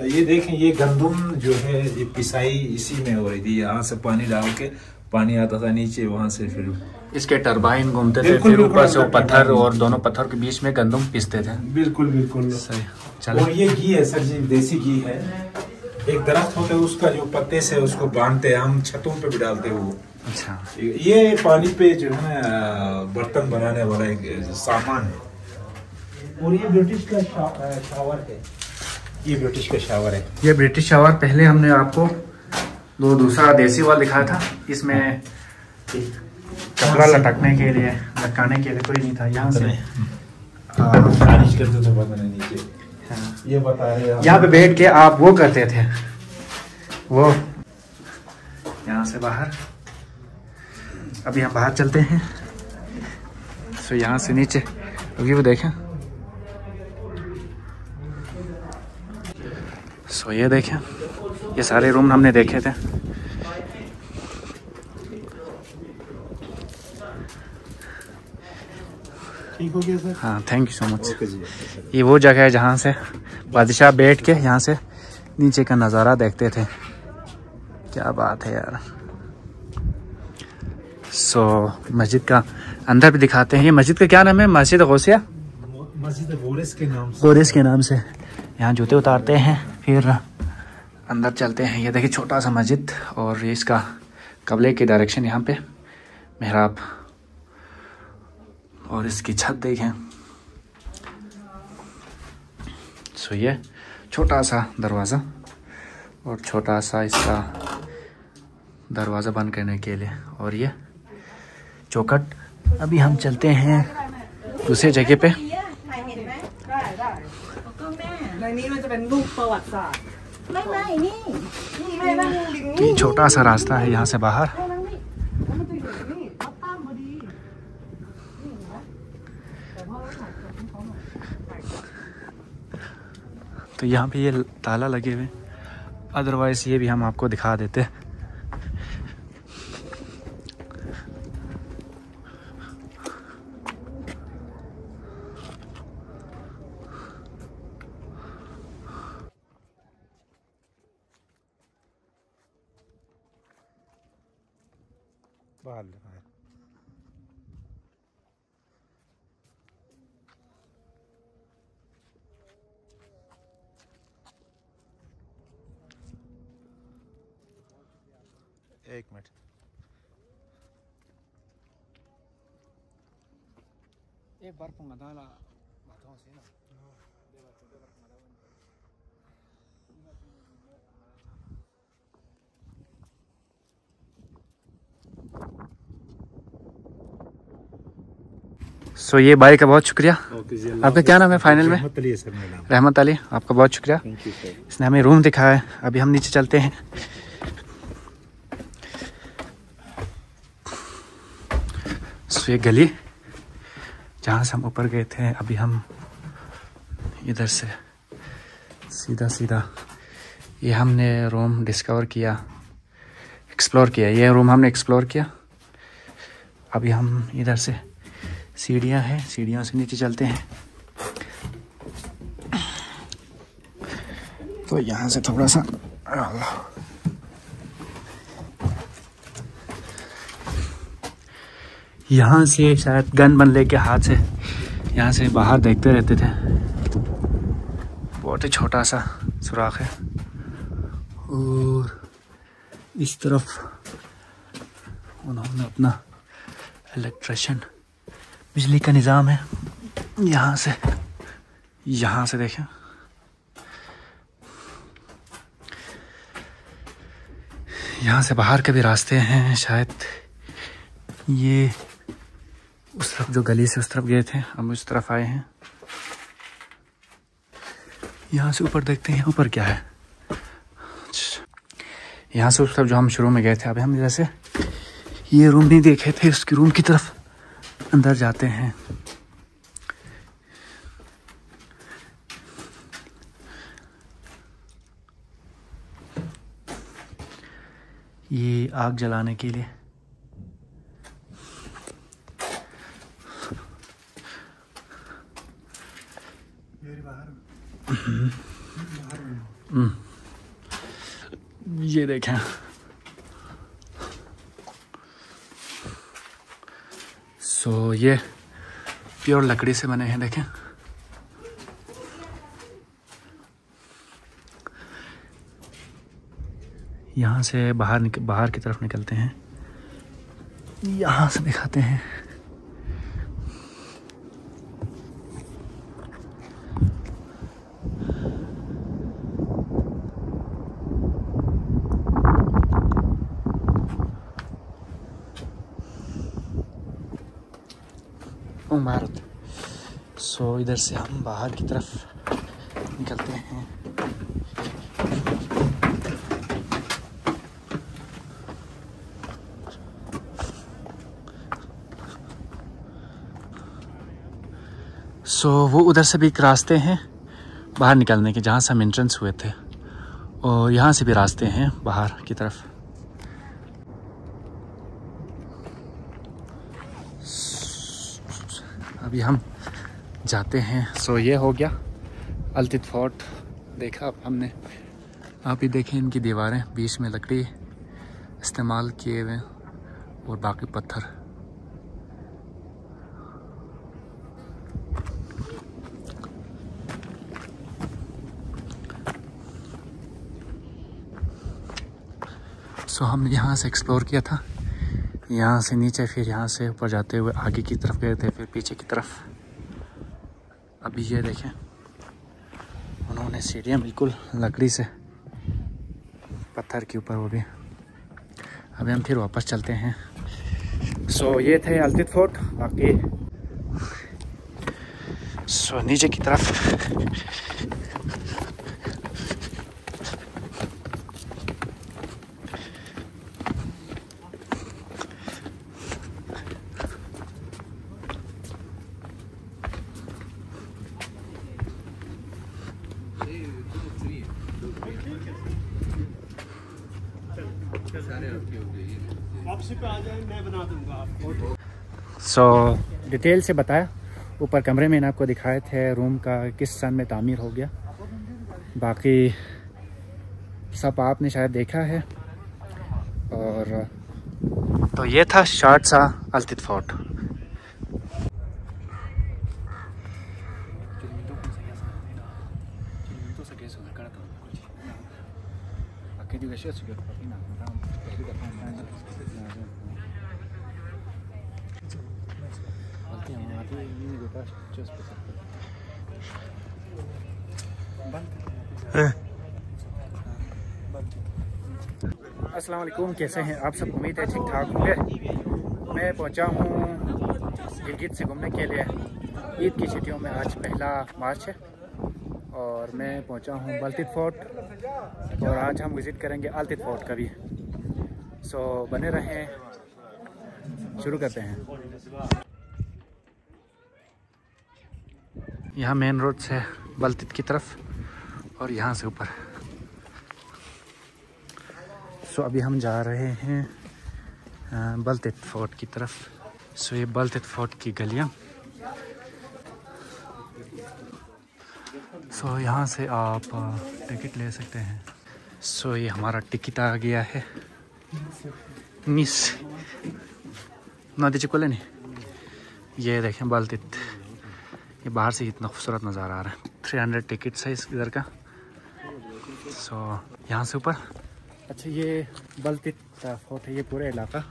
ये देखें, ये गंदम जो है ये पिसाई इसी में हो रही थी, यहाँ से पानी डाल के पानी आता था नीचे, वहां से फिर इसके टरबाइन घूमते थे, फिर ऊपर से वो पत्थर, और दोनों पत्थर के बीच में गंदम पिसते थे। बिल्कुल सही। चलो, और ये घी है सर जी, देसी घी है। एक दरख्त होता है उसका, जो पत्ते से उसको बांधते हैं, हम छतों पे भी डालते हैं वो। अच्छा, ये पानी पे जो है ना बर्तन बनाने वाला एक सामान है। और ये ब्रिटिश का शावर है, ये ब्रिटिश का शावर है। ये ब्रिटिश शावर पहले हमने आपको दूसरा देसी वाला दिखाया था, इसमें कपड़ा लटकने के लिए, लटकाने के लिए कोई नहीं था। यहाँ से बारिश करते थे बहुत नीचे। हाँ। ये बता रहे यहाँ पे बैठ के आप वो करते थे, वो यहाँ से बाहर। अभी हम बाहर चलते हैं। तो यहाँ से नीचे व्यू देखें। सो ये देखें, ये सारे रूम हमने देखे थे। ठीक हो गया सर? हाँ, थैंक यू सो मच। ये वो जगह है जहाँ से बादशाह बैठ के यहाँ से नीचे का नज़ारा देखते थे। क्या बात है यार। सो मस्जिद का अंदर भी दिखाते हैं। ये मस्जिद का क्या नाम है? मस्जिद गौसिया, मस्जिद गोरेस के नाम से। गोरेस के नाम से। यहाँ जूते उतारते हैं, फिर अंदर चलते हैं। ये देखिए छोटा सा मस्जिद, और ये इसका कबले की डायरेक्शन यहाँ पे मेहराब, और इसकी छत देखें। सो ये छोटा सा दरवाज़ा, और छोटा सा इसका दरवाज़ा बंद करने के लिए, और ये चौखट। अभी हम चलते हैं दूसरे जगह पे। ये छोटा सा रास्ता है यहाँ से बाहर। तो यहाँ पे ये ताला लगे हुए, अदरवाइज ये भी हम आपको दिखा देते। एक मिनट। एक बार पंगदाला बातों से ना सो ये भाई का बहुत शुक्रिया। आपका क्या नाम है फाइनल में? रहमत अली। आपका बहुत शुक्रिया, इसने हमें रूम दिखाया है। अभी हम नीचे चलते हैं। सो ये गली जहाँ से हम ऊपर गए थे, अभी हम इधर से सीधा सीधा ये हमने रूम डिस्कवर किया, एक्सप्लोर किया। ये रूम हमने एक्सप्लोर किया। अभी हम इधर से सीढ़ियाँ हैं, सीढ़ियों से नीचे चलते हैं। तो यहाँ से थोड़ा सा यहाँ से शायद गन बन लेके हाथ से यहाँ से बाहर देखते रहते थे। बहुत ही छोटा सा सुराख है, और इस तरफ उन्होंने अपना इलेक्ट्रिशियन बिजली का निज़ाम है। यहाँ से देखें, यहाँ से बाहर के भी रास्ते हैं। शायद ये उस तरफ जो गली से उस तरफ गए थे, हम उस तरफ आए हैं। यहाँ से ऊपर देखते हैं, ऊपर क्या है। यहाँ से उस तरफ जो हम शुरू में गए थे, अभी हम जैसे ये रूम नहीं देखे थे, उसकी रूम की तरफ अंदर जाते हैं। ये आग जलाने के लिए। ये देखें, सो ये प्योर लकड़ी से बने हैं। देखें, यहाँ से बाहर की तरफ निकलते हैं। यहाँ से दिखाते हैं। भारत। सो इधर से हम बाहर की तरफ निकलते हैं। सो वो उधर से भी एक रास्ते हैं बाहर निकलने के, जहाँ से हम एंट्रेंस हुए थे, और यहाँ से भी रास्ते हैं बाहर की तरफ। अभी हम जाते हैं। सो ये हो गया अल्तित फोर्ट, देखा अब हमने। आप ही देखें इनकी दीवारें, बीच में लकड़ी इस्तेमाल किए हुए और बाकी पत्थर। सो हम यहाँ से एक्सप्लोर किया था, यहाँ से नीचे, फिर यहाँ से ऊपर जाते हुए आगे की तरफ गए थे, फिर पीछे की तरफ। अभी ये देखें उन्होंने सीढ़ियाँ बिल्कुल लकड़ी से, पत्थर के ऊपर, वो भी। अभी हम फिर वापस चलते हैं। सो ये थे अल्तित फोर्ट। बाकी सो नीचे की तरफ वापसी पे आ जाए, मैं बना दूंगा आपको। सो डिटेल से बताया। ऊपर कमरे में आपको दिखाए थे रूम का किस सन में तामीर हो गया। बाकी सब आपने शायद देखा है। और तो ये था शॉर्ट सा अल्तित फोर्ट। अस्सलाम वालेकुम, कैसे हैं आप सब? उम्मीद है ठीक ठाक होंगे। मैं पहुंचा हूं गिलगित से घूमने के लिए। ईद की छुट्टियों में आज 1 मार्च है और मैं पहुंचा हूं बल्तित फोर्ट, और आज हम विज़िट करेंगे अल्तित फोर्ट का भी। सो बने रहें, शुरू करते हैं। यहाँ मेन रोड से बल्तित की तरफ और यहाँ से ऊपर। सो अभी हम जा रहे हैं बल्तित फोर्ट की तरफ। सो ये बल्तित फोर्ट की गलियाँ। सो यहाँ से आप टिकट ले सकते हैं। सो ये हमारा टिकट आ गया है। मिस नदी चिकोले नहीं, ये देखें बल्तित। ये बाहर से इतना खूबसूरत नज़ारा आ रहा है। 300 टिकट्स है इस इधर का। सो यहाँ से ऊपर। अच्छा, ये बल्तित फोर्ट है। ये पूरा इलाका,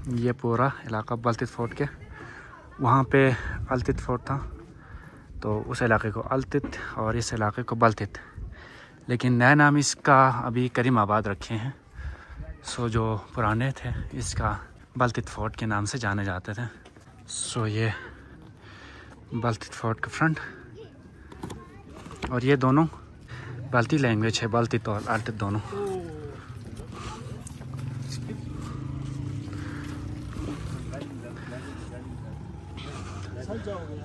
ये पूरा इलाका बल्तित फोर्ट के। वहाँ पे अल्तित फोर्ट था, तो उस इलाके को अल्तित और इस इलाके को बल्तित। लेकिन नया नाम इसका अभी करीमाबाद रखे हैं। सो जो पुराने थे इसका बल्तित फोर्ट के नाम से जाने जाते थे। सो ये बल्तित फोर्ट का फ्रंट, और ये दोनों बाल्टी लैंग्वेज है, बल्तित और अल्तित दोनों।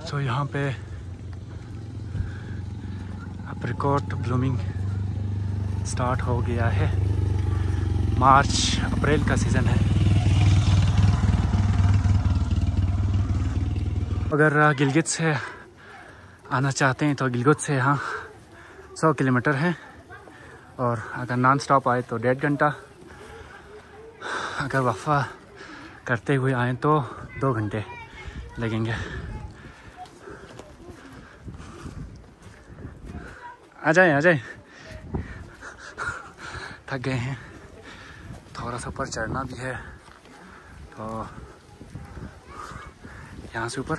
सो यहाँ पे अप्रिकॉट ब्लूमिंग स्टार्ट हो गया है। मार्च अप्रैल का सीज़न है। अगर गिलगित से आना चाहते हैं तो गिलगित से यहाँ 100 किलोमीटर है, और अगर नॉन स्टॉप आए तो 1.5 घंटा। अगर वफ़ा करते हुए आएँ तो 2 घंटे लगेंगे। आ जाए थक गए हैं, थोड़ा सा ऊपर चढ़ना भी है, तो यहाँ से ऊपर।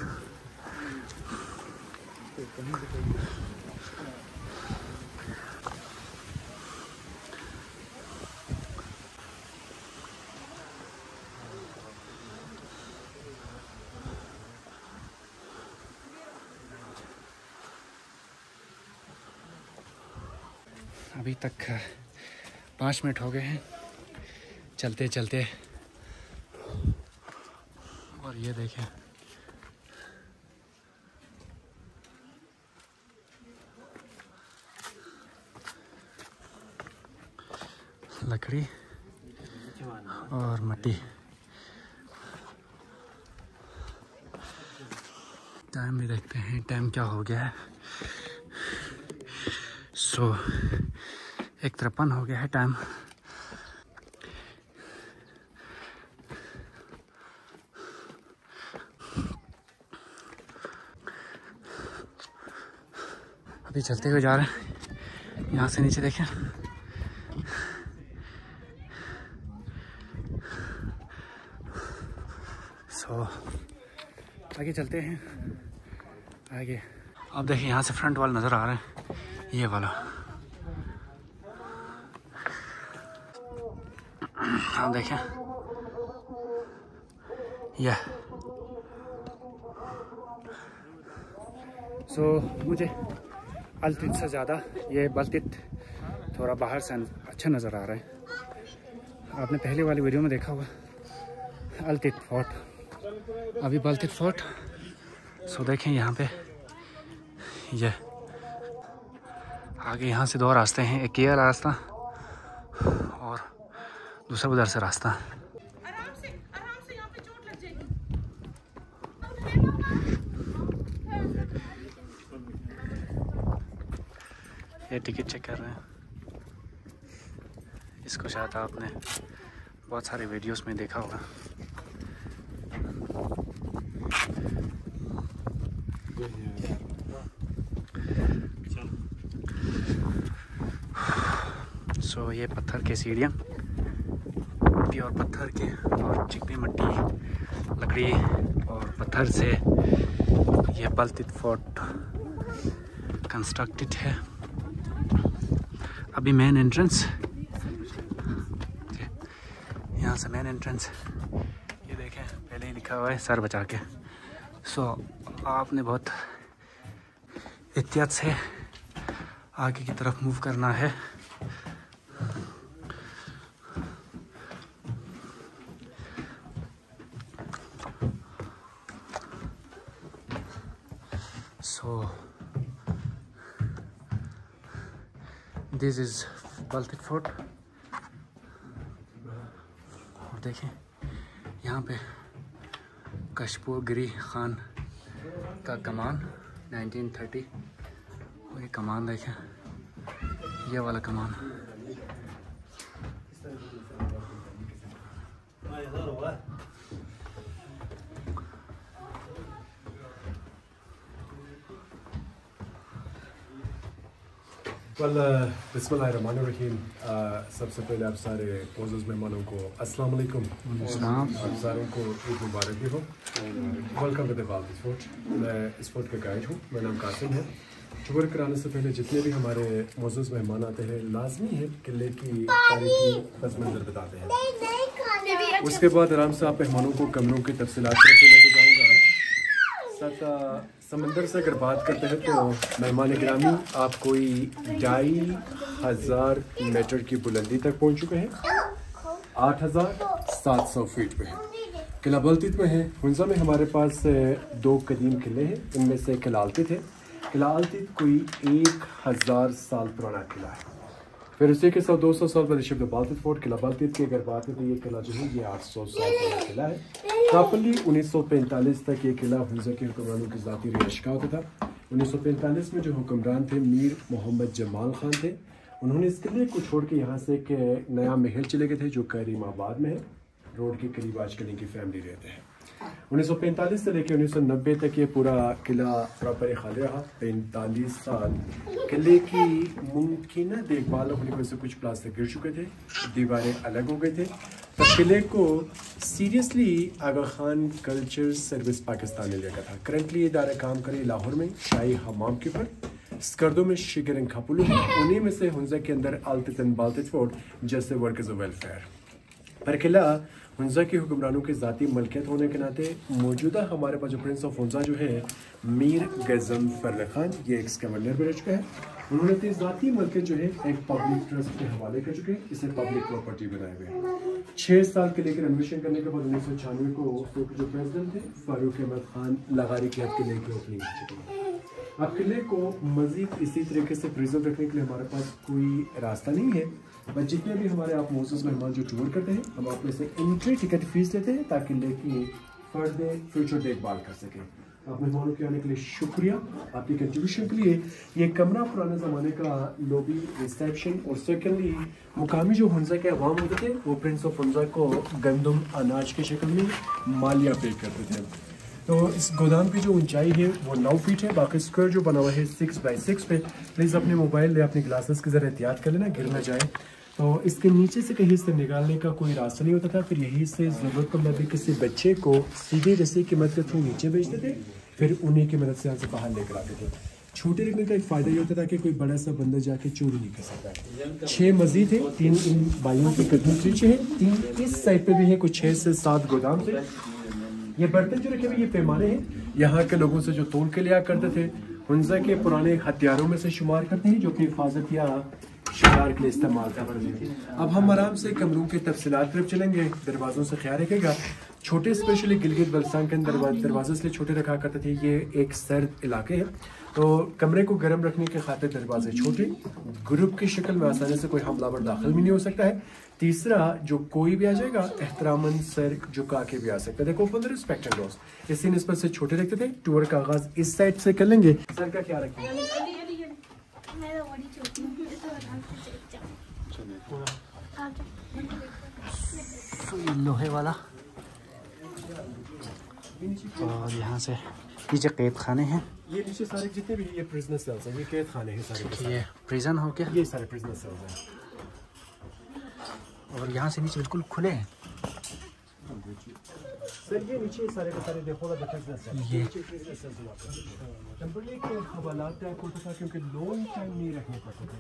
अभी तक 5 मिनट हो गए हैं चलते चलते। और ये देखें लकड़ी और मिट्टी। टाइम भी देखते हैं, टाइम क्या हो गया है। 1:53 हो गया है टाइम। अभी चलते हुए जा रहे हैं। यहाँ से नीचे देखें, आगे चलते हैं आगे। अब देखिए यहाँ से फ्रंट वाला नज़र आ रहा है, ये वाला। आप देखें यह। मुझे अल्तित से ज़्यादा ये बल्तित थोड़ा बाहर से अच्छा नज़र आ रहा है। आपने पहले वाली वीडियो में देखा होगा अल्तित फोर्ट, अभी बल्तित फोर्ट। देखें यहाँ पे ये आगे यहाँ से 2 रास्ते हैं, एक ये रास्ता और दूसरा उधर से रास्ता। आराम से यहाँ पे चोट लग जाएगी। ये टिकट चेक कर रहे हैं। इसको शायद आपने बहुत सारे वीडियोस में देखा होगा। ये पत्थर के सीढ़ियाँ, प्योर पत्थर के और चिकनी मिट्टी, लकड़ी और पत्थर से ये बल्तित फोर्ट कंस्ट्रक्टेड है। अभी मेन एंट्रेंस, यहाँ से मेन एंट्रेंस ये देखें, पहले ही लिखा हुआ है सर बचा के। आपने बहुत एहतियात से आगे की तरफ मूव करना है। This is Baltit fort. और देखें यहाँ पे कशपुर गिरी खान का कमान 1930। और ये कमान देखें, ये वाला कमान। बिस्मिल्लाहिर्रहमानिर्रहीम। सबसे पहले आप सारे मोअज़्ज़ज़ मेहमानों को अस्सलाम वालेकुम। आप सारों को ईद मुबारक भी हो। Welcome to the Baltit fort. मैं इस फोर्ट का गाइड हूँ, मेरा नाम कासिम है। टूर कराने से पहले जितने भी हमारे मोअज़्ज़ज़ मेहमान आते हैं, लाजमी है किले की तारीखी पस मंज़र बताते हैं। उसके बाद आराम से आप मेहमानों को कमरों की तफसीलात लेके जाऊँगा। समंदर से अगर बात करते हैं तो मेहमान गिरामी आप कोई 2500 मीटर की बुलंदी तक पहुंच चुके हैं। 8700 फीट पे है। किला बल्तित में है। हुंजा में हमारे पास 2 कदीम किले हैं। इनमें से किला अल्तित है। किला अल्तित कोई 1000 साल पुराना किला है। फिर उसी के साथ 200 साल बाद शिफ्ट बल्तित फोर्ट। किला बल्तित की अगर बात है तो ये किला जो है ये 800 साल पुराना किला है। प्रॉपरली 1945 तक ये किला हुंजा के हुक्मरानों की ज़ाती रिहाइश का होता था। 1945 में जो हुक्मरान थे मीर मोहम्मद जमाल खान थे। उन्होंने इस किले को छोड़ के यहाँ से एक नया महल चले गए थे जो करीमाबाद में है। रोड के करीब आजकल इनकी फैमिली रहते हैं। 1945 से लेकर 1990 तक ये पूरा किला प्रॉपर खाली रहा। 45 साल किले की मुमकिन देखभाल होने की वजह से कुछ प्लास्टिक गिर चुके थे, दीवारें अलग हो गए थे। तो किले को सीरियसली आगा खान कल्चर सर्विस पाकिस्तान ने लिया था। करंटली ये इदारा काम करे लाहौर में शाही हमाम के ऊपर। स्कर्दों में शिगरन खापुलू है। उन्हीं में से हुंजा के अंदर अल्तित एंड बल्तित फोर्ट जैसे वर्कर्स वेलफेयर। पर किला हुंजा के हुक्मरानों की ज़ाती मलकियत होने के नाते मौजूदा हमारे पास जो प्रिंस ऑफ हुंजा जो है मीर गज़नफ़र खान, ये एक्स गवर्नर भी रह चुका है। उन्होंने अपनी ज़ाती मलकियत जो है एक पब्लिक ट्रस्ट के हवाले कर चुके हैं, इसे पब्लिक प्रॉपर्टी बनाए हुए हैं। 6 साल के लेकर एडमिशन करने के बाद 1996 को जो प्रेसिडेंट थे फारूक अहमद खान लगारी के हद किले की ओपनिंग कर चुके हैं। अब किले को मजीद इसी तरीके से प्रिजर्व रखने के लिए हमारे पास कोई रास्ता नहीं है, बट जितने भी हमारे आप मोज़ेज़ मेहमान जो टूर करते हैं हम आप में से एंट्री टिकट फीस लेते हैं ताकि किले की फर्दर फ्यूचर देखभाल कर सकें। आप मेहमानों के आने के लिए शुक्रिया, आपकी कंट्रीब्यूशन के लिए। ये कमरा पुराने ज़माने का लॉबी, रिसेप्शन और सेकेंडली मुकामी जो हुंजा के अवाम होते थे वो प्रिंस ऑफ हुंजा को गंदम अनाज की शक्ल में मालिया पे करते थे। तो इस गोदाम की जो ऊंचाई है वो 9 फीट है, बाकी स्क्वायर जो बना हुआ है 6 बाई 6 पे। प्लीज़ अपने मोबाइल या अपने ग्लासेस की ज़रा एहतियात कर लेना, गिर ना जाए। तो इसके नीचे से कहीं से निकालने का कोई रास्ता नहीं होता था, फिर यहीं से ज़रूरत को मुताबिक किसी बच्चे को सीधे रस्सी की मदद के थ्रू नीचे भेजते थे, फिर उन्हीं की मदद से यहाँ से बाहर लेकर आते थे। छोटे रखने का एक फ़ायदा ये होता था कि कोई बड़ा सा बंदा जाके चोरी नहीं कर सकता। 6 मस्जिद है, 3 इन भाइयों के कदम नीचे है, 3 इस साइड पे भी है, कुछ 6 से 7 गोदाम थे। ये बर्तन जो रखे हुए ये पैमाने हैं, यहाँ के लोगों से जो तोल के लिया करते थे, हुंजा के पुराने हथियारों में से शुमार करते हैं जो अपनी हिफाजत या शिकार के लिए इस्तेमाल करते हैं। अब हम आराम से कमरों के तफसीलात तरफ चलेंगे। दरवाज़ों से ख्याल रखेगा, छोटे स्पेशली गिलगित बल्तिस्तान के अंदर दरवाजे इसलिए छोटे रखा करते थे, ये एक सर्द इलाके है तो कमरे को गर्म रखने के खातिर दरवाजे छोटे, ग्रुप की शक्ल में आसानी से कोई हमलावर दाखिल भी नहीं हो सकता है। तीसरा, जो कोई भी आ जाएगा एहतरामन सर झुका के भी आ सकता है। देखो for the respect and loss, इसी निस्बत से छोटे रखते थे। टूर का आगाज इस साइड से कर लेंगे। सर का क्या रखेंगे? लोहे वाला, और यहाँ से नीचे कैद खाने हैं। ये नीचे सारे जितने भी ये प्रिजनर सेल्स हैं, ये कैद खाने हैं सारे। ये प्रिजन हो गया, ये सारे प्रिजनर सेल्स हैं। और यहाँ से नीचे बिल्कुल खुले हैं। सर ये नीचे सारे के सारे देखो ना प्रिजनर सेल्स, ये प्रिजनर सेल्स हुआ टेंपरेरी के हवालात टाइप होता था क्योंकि लॉन्ग टाइम नहीं रखने पड़ते थे।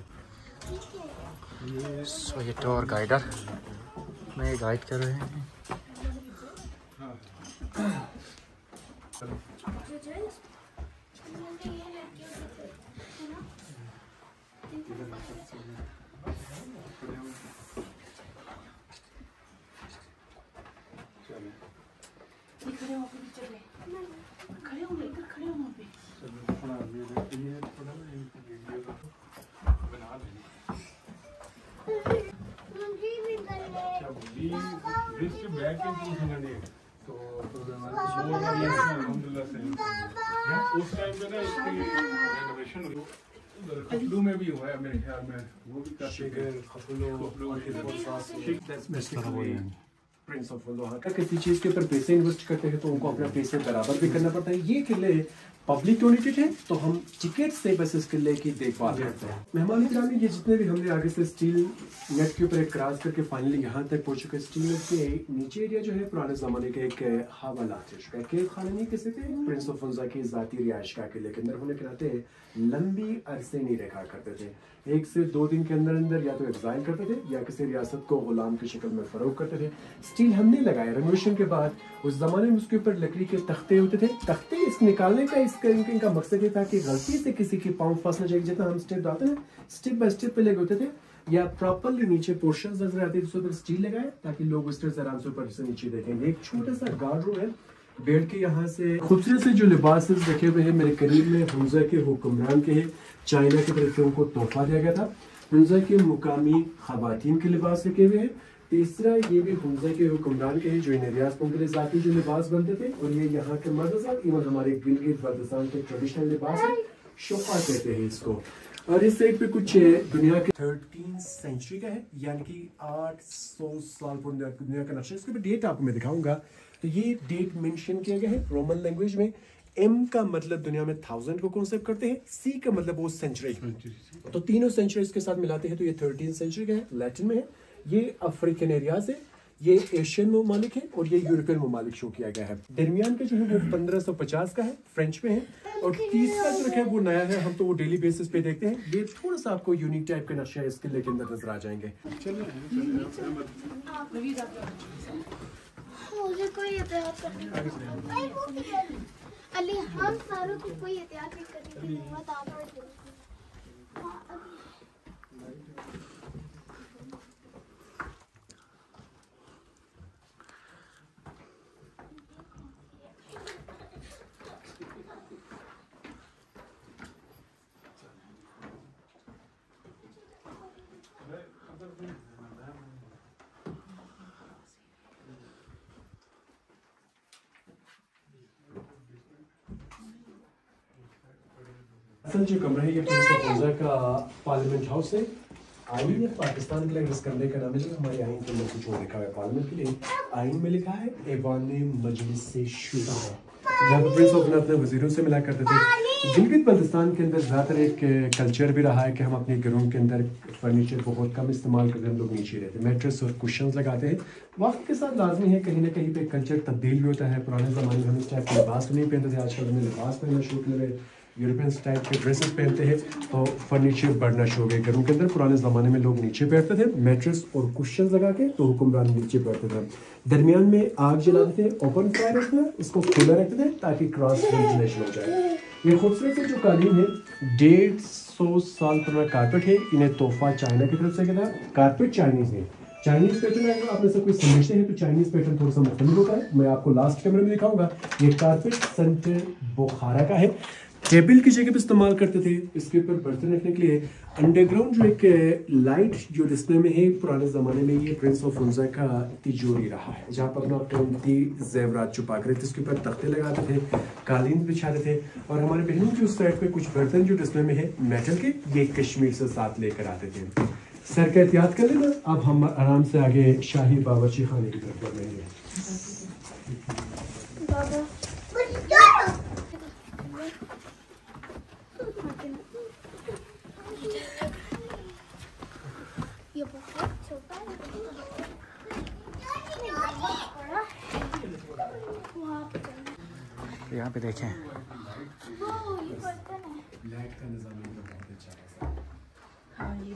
सो ये टूर गाइडर में गाइड कर रहे हैं। खड़े हो इधर, खड़े हो वहाँ पे। उस टाइम पे ना इसकी रेनोवेशन खपलू में भी हुआ है मेरे ख्याल में, वो भी प्रिंस ऑफ वहाँ किसी चीज़ के ऊपर पैसे इन्वेस्ट करते हैं तो उनको अपना पैसे बराबर भी करना पड़ता है। ये किले पब्लिक डोनेटेड है तो हम टिकट से बस इस किले की देखभाल करते हैं। मेहमान ग्रामी, ये जितने भी हमने आगे से स्टील नेट के ऊपर एक क्रॉस करके फाइनली यहाँ तक पहुँच चुके। स्टील नेट के नीचे एरिया जो है पुराने ज़माने के एक हवालात है, कैद खाना नहीं कह सकते, प्रिंस ऑफ वंजा की ज़ाती रिहाइश का किले के अंदर होने के नाते लंबी अरसे नहीं रखा करते थे। 1 से 2 दिन के अंदर अंदर या तो एग्जाइल करते थे या किसी रियासत को गुलाम की शक्ल में फरोख करते थे। स्टील हमने लगाया रेनोवेशन के बाद। उस जमाने में उसके ऊपर लकड़ी के तख्ते होते थे। तख्ते इस निकालने का इनका मकसद ये था कि गलती से किसी की पाँव फंस न जाए। जितना हम स्टेप डालते हैं स्टेप बाय स्टेप पे लगे होते थे या प्रॉपरली नीचे पोर्शन नजर आते थे, उस पर स्टील लगाए ताकि लोग उस तरह से आराम से ऊपर से नीचे देखेंगे। एक छोटा सा गार्ड रूम है, बेड के यहाँ से खूबसूरत से जो लिबास रखे हुए हैं मेरे करीब में हुंजा के हुक्मरान के हैं। चाइना की तरफ से उनको तोहफा दिया गया था। हुंजा के मुकामी खवातीन के लिबास रखे हुए हैं। तीसरा, ये भी हुंजा के हुक्मरान के हैं जो इन रियासतों के लिए जाती जो लिबास बनते थे। और ये यहाँ के मर्द इवन हमारे गिलगित बल्तिस्तान के ट्रेडिशनल लिबास है, शोफा कहते हैं इसको। और इस साइड पे कुछ दुनिया के 13th सेंचुरी का है, यानी कि 800 साल पुराना दुनिया का नक्शा। इसके डेट आपको मैं दिखाऊंगा। तो ये डेट मेंशन किया गया है रोमन लैंग्वेज में। M का मतलब दुनिया में 1000 को कॉन्सेप्ट करते हैं, C का मतलब वो सेंचुरी। तो तीनों सेंचुरीज के साथ मिलाते हैं तो ये 13th सेंचुरी का है, लैटिन में है। ये अफ्रीकन एरिया से, ये एशियन ममालिक है और ये यूरोपियन ममालिक शो किया गया है। दरमियान का जो है वो 1550 का है, फ्रेंच में है। और तीसरा जो रखा है वो नया है, हम तो वो डेली बेसिस पे देखते हैं। ये थोड़ा सा आपको यूनिक टाइप का नक्शा है, इसके लेके अंदर नजर आ जाएंगे। मुझे कोई एहतियात अली हम सारों को कोई एहतियात नहीं करने की जरूरत। आप असल जो कमरा है ये प्रिंस ऑफ हौजा का पार्लियामेंट हाउस है। आइन पाकिस्तान के लिए इस कमरे का नाम है, हमारे आइन के अंदर कुछ और लिखा हुआ है पार्लियामेंट के लिए। आइन में लिखा है ऐवान मजलिस से शुरा, जहाँ पर प्रिंस ऑफ अपने वजीरों से मिला करते थे। गिलगित बल्तिस्तान के अंदर ज़्यादातर एक कल्चर भी रहा है कि हम अपने घरों के अंदर फर्नीचर बहुत कम इस्तेमाल करते हैं, हम लोग नीचे रहते हैं, मैट्रेस और कुशन्स लगाते हैं। वक्त के साथ लाजमी है कहीं ना कहीं पे कल्चर तब्दील भी होता है। पुराने ज़माने में हम इस टाइप के लिबास नहीं पहनते थे, आजकल हमें लिबास पहनना शुरू कर रहे, यूरोपियन टाइप के ड्रेसेस पहनते हैं, तो फर्नीचर बढ़ना शुरू हो गया घरों के अंदर। पुराने ज़माने में लोग नीचे बैठते थे मैट्रेस और कुशन लगा के, तो हुक्मरान नीचे बैठते थे। दरमियान में आग जलाते थे, ओपन फायर रखते थे, इसको खुला रखते थे ताकि क्रॉस वेंटिलेशन हो जाए। ये खूबसूरत से जो कालीन है 150 साल पुराना कारपेट है, इन्हें तोहफा चाइना की तरफ से गया था। कारपेट चाइनीज़ है, चाइनीज़ पैटर्न है। आप में से कोई समझते हैं तो चाइनीज़ पैटर्न थोड़ा सा मुख्तलिफ होता है, मैं आपको लास्ट कैमरे में दिखाऊंगा। ये कारपेट सेंटर बुखारा का है, टेबल की जगह पे इस्तेमाल करते थे। इसके ऊपर बर्तन रखने के लिए अंडरग्राउंड जो एक लाइट जो डिस्प्ले में है, पुराने ज़माने में ये प्रिंस ऑफ हौजा का तिजोरी रहा है, जहाँ पर अपना कीमती जेवरात छुपा कर थे। इसके ऊपर तख्ते लगाते थे, कालीन बिछाते थे, और हमारे बहनों के उस साइड पे कुछ बर्तन जो डिस्प्ले में है मेटल के, ये कश्मीर से साथ लेकर आते थे। सर का एहतियात कर लेना। अब हम आराम से आगे शाही बावर्ची खाने की तरफ बढ़ रहे हैं। यहाँ पे देखें लाइट का निज़ाम बहुत अच्छा है। हाँ ये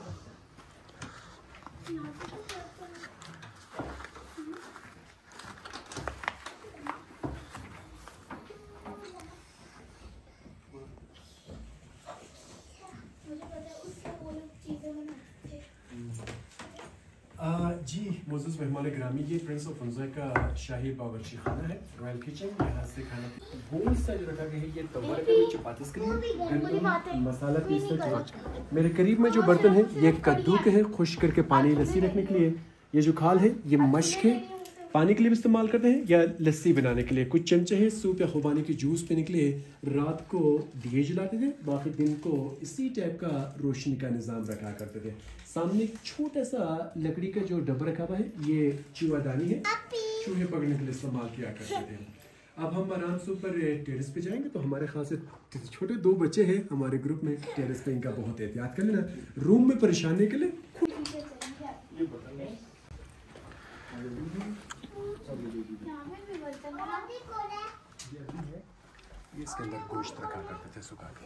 जी मोज़्ज़ज़ मेहमान गिरामी, ये प्रिंस ऑफ हौजा का शाही बावर्ची खाना है, रॉयल किचन। यहाँ से खाना गोल सा जो रखा गया है, ये तवा रखा है चपाती के लिए, मसाला पीसते चपाती। मेरे करीब में जो बर्तन है ये कद्दू के हैं, खुश करके पानी लस्सी रखने के लिए। ये जो खाल है ये मश्क है, पानी के लिए भी इस्तेमाल करते हैं या लस्सी बनाने के लिए। कुछ चमचे हैं सूप या खुबानी की जूस पीने के लिए। रात को दिए जलाते थे, बाकी दिन को इसी टाइप का रोशनी का निज़ाम रखा करते थे। सामने एक छोटा सा लकड़ी का जो डब्बा रखा हुआ है, ये चूहादानी है, चूहे पकड़ने के लिए इस्तेमाल किया करते थे। अब हम आराम से ऊपर टेरेस पे जाएंगे, तो हमारे खास छोटे 2 बच्चे हैं हमारे ग्रुप में, टेरेस पे इनका बहुत एहतियात कर लेना, रूम में परेशानी के लिए। इसके अंदर गोश्त रखा करते थे सुखा के।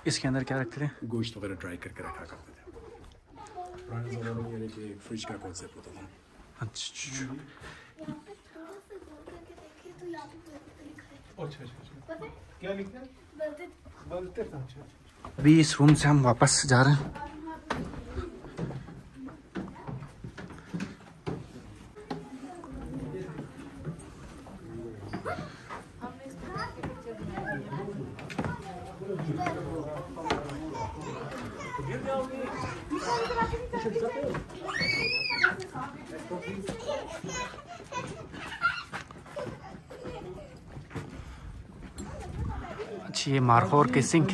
इसके अंदर क्या रखते थे? गोश्त वगैरह ड्राई करके रखा करते थे। पुराने ज़माने में यानी कि फ्रिज का कॉन्सेप्ट होता था। अच्छा क्या लिखा है? अभी इस रूम से हम वापस जा रहे हैं। अच्छी ये मारखोर की सिंक।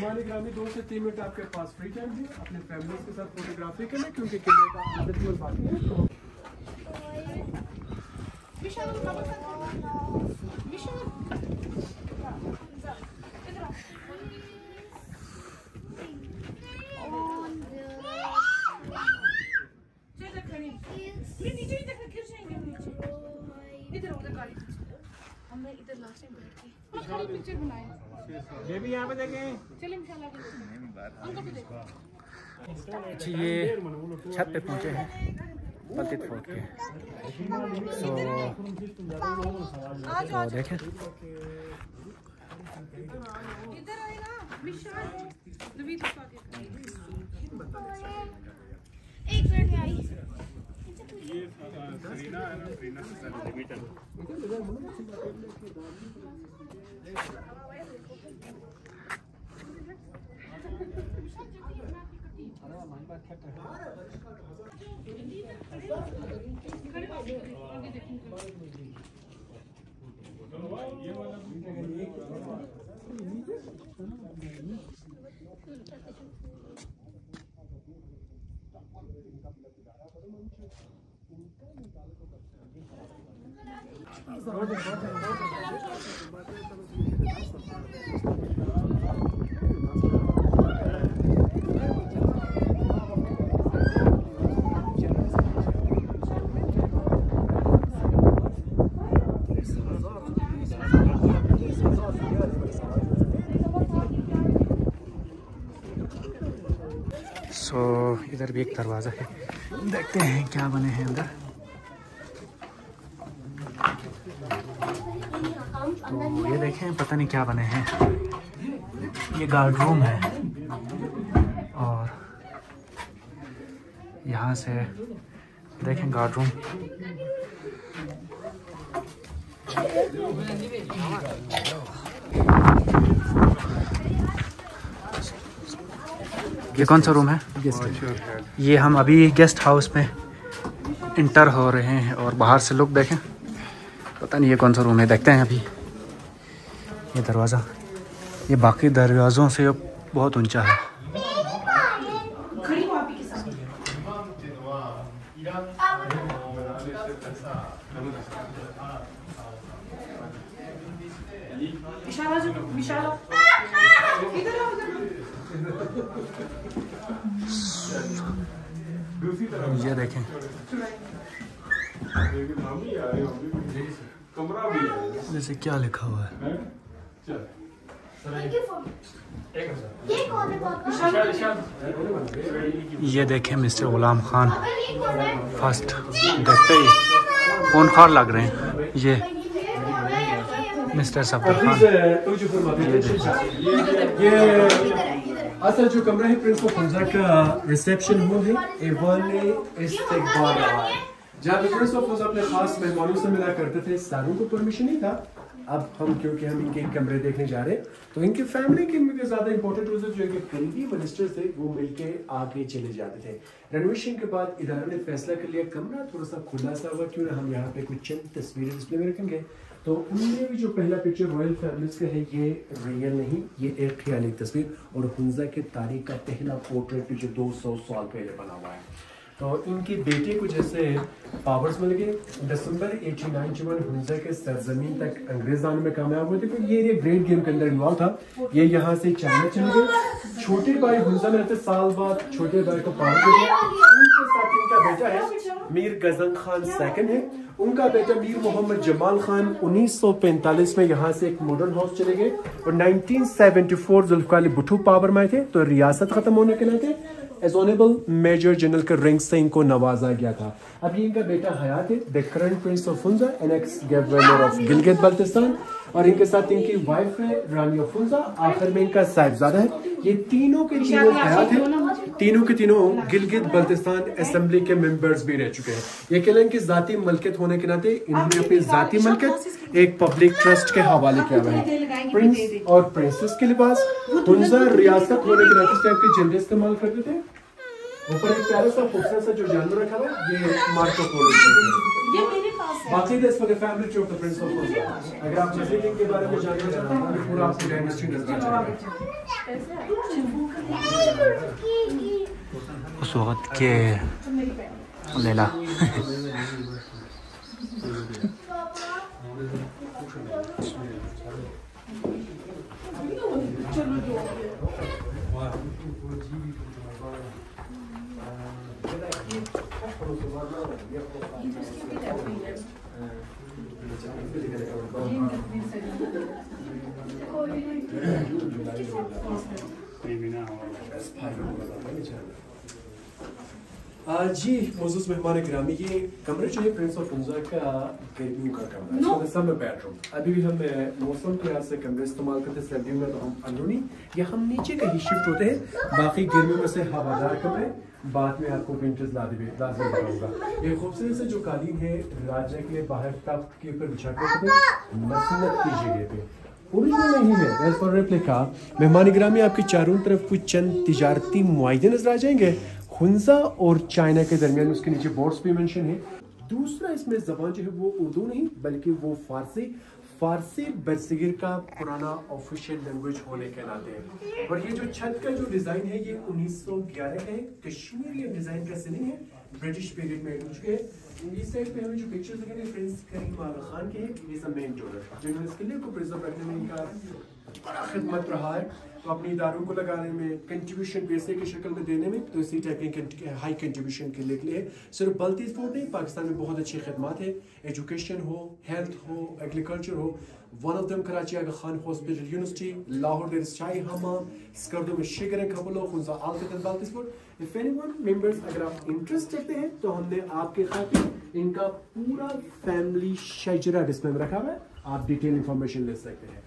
2 से 3 मिनट आपके पास फ्री टाइम है अपने फैमिली के साथ फोटोग्राफी करना, क्योंकि किले का आदत में बाकी है। तो इधर लास्ट टाइम बैठ के खाली पिक्चर बनाए, ये भी यहाँ पे देखें। चल इंशाल्लाह अंकल भी देखो। जी ये छत पे पहुँचे हैं बलतीत फोर्ट के। तो देखें इधर आए ना विशाल नवीद एक मिनट में आई। इधर भी एक दरवाज़ा है, देखते हैं क्या बने हैं अंदर। तो ये देखें, पता नहीं क्या बने हैं। ये गार्ड रूम है और यहाँ से देखें गार्ड रूम। ये कौन सा रूम है? ये हम अभी गेस्ट हाउस में इंटर हो रहे हैं और बाहर से लुक देखें, पता नहीं ये कौन सा रूम है, देखते हैं अभी। ये दरवाज़ा, ये बाकी दरवाज़ों से बहुत ऊंचा है। ये देखें, जैसे क्या लिखा हुआ है। ये देखें मिस्टर गुलाम खान, फर्स्ट देखते ही खूनखार लग रहे हैं। ये मिस्टर सफदर खान। असल जो कमरा है प्रिंस ऑफ हुंजा का रिसेप्शन हॉल है, एवान इस्तकबाल है, जहाँ पे प्रिंस ऑफ हुंजा अपने खास मेहमानों से मिला करते थे। सारों को परमिशन नहीं था। अब हम क्योंकि हम इनके कमरे देखने जा रहे हैं, तो इनके फैमिली के मुझे ज्यादा इंपॉर्टेंट रूल्स जो इनके करीबी मिनिस्टर थे वो मिलके आगे चले जाते थे। रेनोवेशन के बाद इदारे ने फैसला कर लिया कमरा थोड़ा सा खुला सा हुआ, क्यों ना हम यहाँ पे कुछ चंद तस्वीरें डिस्प्ले में रखेंगे। तो उनमें भी जो पहला पिक्चर रॉयल फैमिलीज का है, ये रियल नहीं, ये एक ख्याली तस्वीर और हुंजा के तारीख का पहला पोर्ट्रेट जो 200 साल पहले बना हुआ है। तो इनकी बेटे को जैसे पावर्स मिल गए, दिसंबर 89 जब हुंजा के सरजमीन तक अंग्रेज आने में कामयाब हुए थे, तो ये ग्रेट गेम के अंदर इन्वॉल्व था। ये यहाँ से चाइना चले गए। छोटे भाई हुंजा में रहते, साल बाद छोटे भाई को पावर दे दिया। उनके साथ इनका बेटा है मीर गजन खान सेकंड है, उनका बेटा मीर मोहम्मद जमाल खान 1945 में यहाँ से एक मॉडर्न हाउस चले गए और 1974 जुल्फकार अली भुट्टो पावर में आए थे। तो रियासत खत्म होने के नाते एज ऑनरेबल मेजर जनरल के रैंक से इनको नवाजा गया था। अब ये इनका बेटा हयात है, the current Prince of Hunza and x governor of Gilgit Baltistan, और इनके साथ इनकी वाइफ है रानी ऑफ हुंजा, आखिर में इनका साहिबजादा है। ये तीनों के तीनों हयात है, तीनों के तीनों गिलगित बल्तिस्तान असेंबली के मेंबर्स भी रह चुके हैं। ये कहलें कि जाती मलकियत होने के नाते इन्होंने अपनी जाती मलकियत एक पब्लिक ट्रस्ट के हवाले किया हुआ है। प्रिंस और प्रिंसेस के लिबास हुंजा रियासत होने के नाते इस टाइप के झंडे इस्तेमाल करते थे। ऊपर एक प्यारा सा खूबसूरत सा जो जानवर रखा हुआ है, ये मार्को पोलो ये मेरे पास है। बाकी this for the family tree of the Prince of Hunza. अगर आप मजीद के बारे में जानना चाहते हैं तो पूरा आपको डायनेस्टी नजर आ जाएगा। उस वक्त के लैला जी मोज़ूज़ मेहमान गिरामी, ये कमरे जो है प्रिंस ऑफ हुंजा का गर्मियों का कमरा है, समर बेडरूम। अभी भी हम मौसम के लिहाज से कमरे इस्तेमाल करते हैं, सर्दियों में तो हम अंदरूनी या हम नीचे का ही शिफ्ट होते हैं। बाकी गर्मियों में से हवादार कमरे, बाद में आपको विंटर्स लाजमी होगा। ये खूबसूरत से जो कालीन है राजा के लिए बाहर तख्त के ऊपर बिछा कर मसनत की जगह पे ओरिजिनल नहीं है, एज फॉर रेप्लिका। मेहमान गिरामी, आपकी चारों तरफ कुछ चंद तिजारती मुआहदे नजर आ जाएंगे हुंजा और चाइना के दरमियान, उसके नीचे बोर्ड्स भी मेंशन है। दूसरा इसमें जबान जो है वो उर्दू नहीं बल्कि वो फारसी। फारसी बरसगीर का पुराना ऑफिशियल लैंग्वेज होने के नाते है। और ये जो छत का जो डिज़ाइन है ये 1911 है। कश्मीरी डिज़ाइन का सीलिंग है, ब्रिटिश पीरियड में बन चुके हैं। इस साइड पे हमें जो पिक्चर्स दिखेंगे प्रिंस करीम आगा खान के हैं, इज द मेन डोनर जिन्होंने इस किले को प्रिजर्व रखने में इनका बड़ा खिदमत रहा है। तो अपनी इदारों को लगाने में, कंट्रीब्यूशन पैसे की शक्ल में देने में, तो इसी टाइप की हाई कंट्रीब्यूशन के लिए सिर्फ बल्तीस फोर्ट नहीं, पाकिस्तान में बहुत अच्छी खिदमत है। एजुकेशन हो, हेल्थ हो, एग्रीकल्चर हो। One of them Karachi Aga Khan hospital, university, Lahore there Shahi Hammam, Skardu में शिगर खबलो खुंजा Altit Baltit fort. If anyone members अगर आप इंटरेस्ट रखते हैं तो हमने आपके खातिर इनका पूरा फैमिली शजरा डिस्प्ले में रखा हुआ है, आप डिटेल इंफॉर्मेशन ले सकते हैं।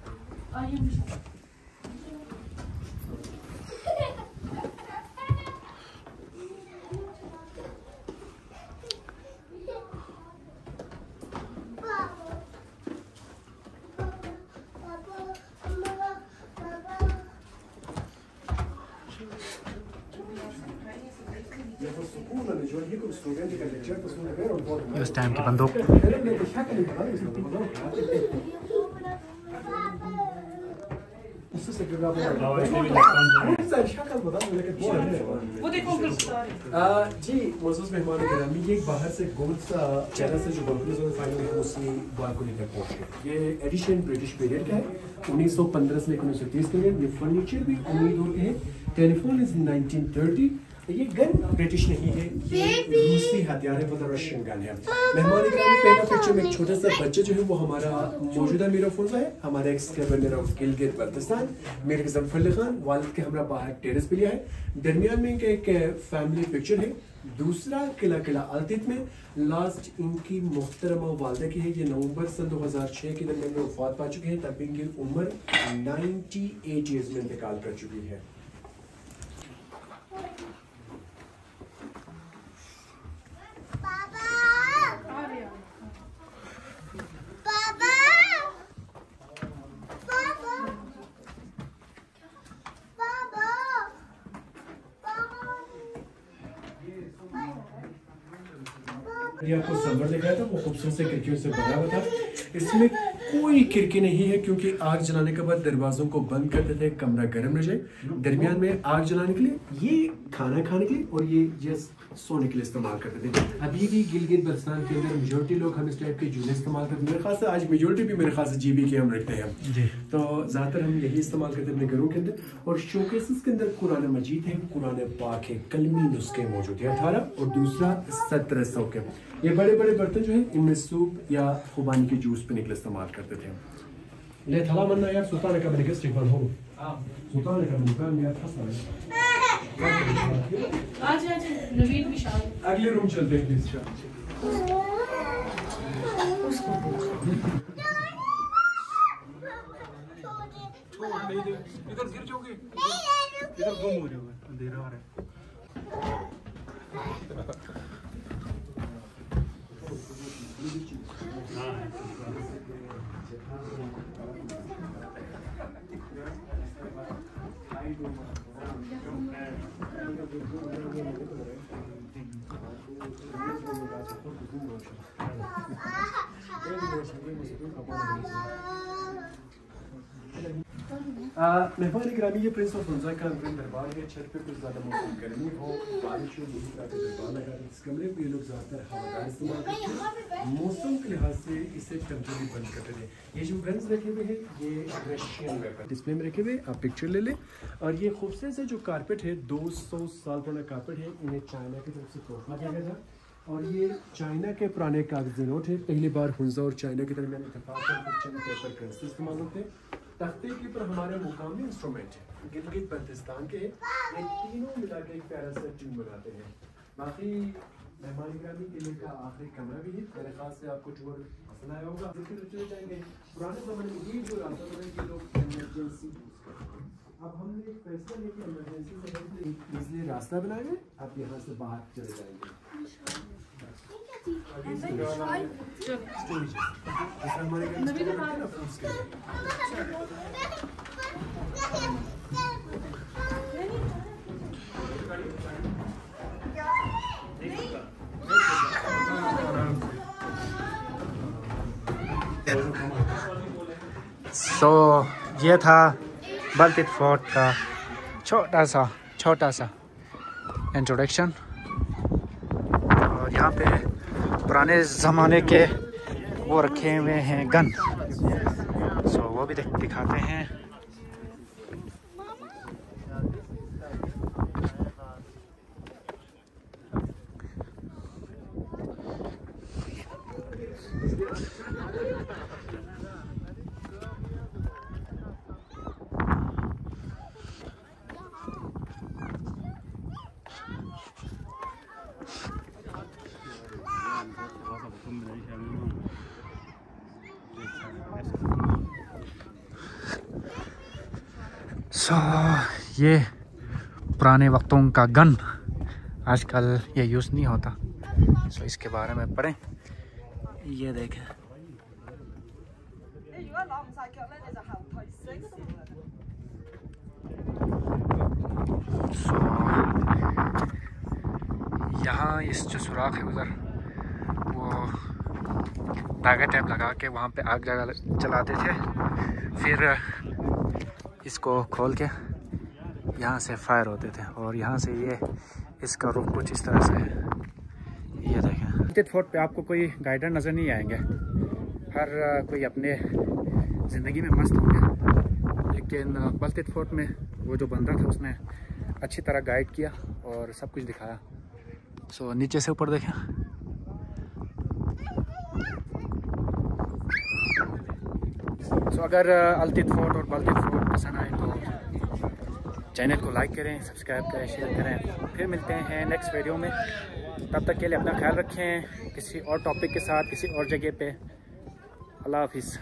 उस टाइम की बंदूक। जी मौजूद मेहमान गिरामी, ये बाहर से गोल सा चेहरा से जो बालकनी फाइनल है उसकी बालकनी का पोर्ट है। ये एडिशन ब्रिटिश पीरियड का है, 1915 से 1930 के लिए। ये फर्नीचर भी उम्मीद हो है। Telephone is 1930। ये गन ब्रिटिश नहीं है, ये रूसी हथियार है, मतलब रशियन गन है। मेहमान गिरामी, पहला पिक्चर में एक छोटा सा बच्चा जो है वो हमारा मौजूदा मीर ऑफ है, हमारे x governor of Gilgit Baltistan Mir Zafar Ali Khan, वालिद के हमरा बाहर टेरेस पे लिया है। दरमियान में इनका एक फैमिली पिक्चर है। दूसरा किला अल्तित में लास्ट इनकी मुहतरमा वालदा की है। ये नवंबर सन 2006 के दरमियान में वफात पा चुके हैं, तब इनकी उम्र 98 ईयर्स में इंतकाल कर चुकी है। ये आपको संवर दिखाया था, वो खूबसूरत से खिड़कियों से बना हुआ था। इसमें कोई खिड़की नहीं है क्योंकि आग जलाने के बाद दरवाजों को बंद करते थे, कमरा गर्म रह जाए। दरमियान में आग जलाने के लिए, ये खाना खाने के लिए और ये सोने के लिए इस्तेमाल करते थे। अभी भी गिलगित बल्तिस्तान के अंदर मेजोरिटी लोग हम इस टाइप के जूने इस्तेमाल करते हैं। मेरे ख्याल से आज मेजोरिटी भी मेरे ख्याल से जीबी के हम रखते हैं जी। तो ज़्यादातर हम यही इस्तेमाल करते हैं अपने घरों के अंदर। और शोकेसेस के अंदर कुरान मजीद है, कुरान पाक है, कलमी नुस्खे मौजूद है 18 और दूसरा 1700 के। ये बड़े बड़े बर्तन जो है इनमें सूप या खुबानी के जूस पीने के लिए इस्तेमाल करते थे। ले थला मन्ना यार सुल्तान का मैंने गेस्ट बन हो सुल्तान का दुकान में फंसा है। आज नवीन विशाल अगले रूम चलते हैं प्लीज। इधर गिर जाओगे, इधर गुम हो जाओगे, अंधेरा आ रहा है। मेहमान गिरामी, ये प्रिंस ऑफ हुंजा का दरबार है। छत पे कुछ ज़्यादा मौसम गर्मी हो, बारिश हो, यही तरह के दरबार लगा है। इस कमरे में ये लोग ज़्यादातर हवादार इस्तेमाल करते हैं। मौसम के लिहाज से इसे टेम्परेरी बंद करते थे। ये जो गन्स रखे हुए हैं ये रशियन वेपन डिस्प्ले में रखे हुए, आप पिक्चर ले लें। और ये खूबसूरत से जो कारपेट है 200 साल पुराना कारपेट है, इन्हें चाइना की तरफ से तोहफा दिया गया था। और ये चाइना के पुराने कागजी नोट है। पहली बार हुंजा और चाइना के दरमियान इत्तेफाक पेपर करेंसी इस्तेमाल होते हैं। तख्ते के ऊपर हमारे मुकामी इंस्ट्रूमेंट है, गिलगित बल्तिस्तान के। ये तीनों मिला के एक प्यारा सा ट्यून बनाते हैं। बाकी मेहमान गिरामी किले का आखिरी कमरा भी है। मेरे ख्याल से आपको टूर पसंद आया होगा। चले जाएंगे पुराने ज़माने में ये जो रास्ता था ये लोग इमरजेंसी यूज़ करते हैं। अब हमने एक फैसला लिया कि इमरजेंसी से इसलिए रास्ता बनाएंगे, आप यहाँ से बाहर चले जाएंगे। सो ये था बलतीत फोर्ट का छोटा सा इंट्रोडक्शन। और यहाँ पे पुराने ज़माने के वो रखे हुए हैं गन, सो वो भी दिखाते हैं। सो ये पुराने वक्तों का गन, आजकल ये यूज़ नहीं होता। सो इसके बारे में पढ़ें, ये देखें। सो यहाँ इस जो सुराख है उधर, वो धागा टेप लगा के वहाँ पे आग जलाते थे, फिर इसको खोल के यहाँ से फायर होते थे। और यहाँ से ये इसका रुख कुछ इस तरह से है, ये देखें। बलतीत फोर्ट पे आपको कोई गाइडर नज़र नहीं आएंगे, हर कोई अपने ज़िंदगी में मस्त होंगे, लेकिन बलतीत फोर्ट में वो जो बंदा था उसने अच्छी तरह गाइड किया और सब कुछ दिखाया। सो नीचे से ऊपर देखें। सो अगर बलतीत फोर्ट और बलतीत फोर्ट पसंद आए तो चैनल को लाइक करें, सब्सक्राइब करें, शेयर करें। फिर मिलते हैं नेक्स्ट वीडियो में, तब तक के लिए अपना ख्याल रखें, किसी और टॉपिक के साथ किसी और जगह पे। अल्लाह हाफिज़।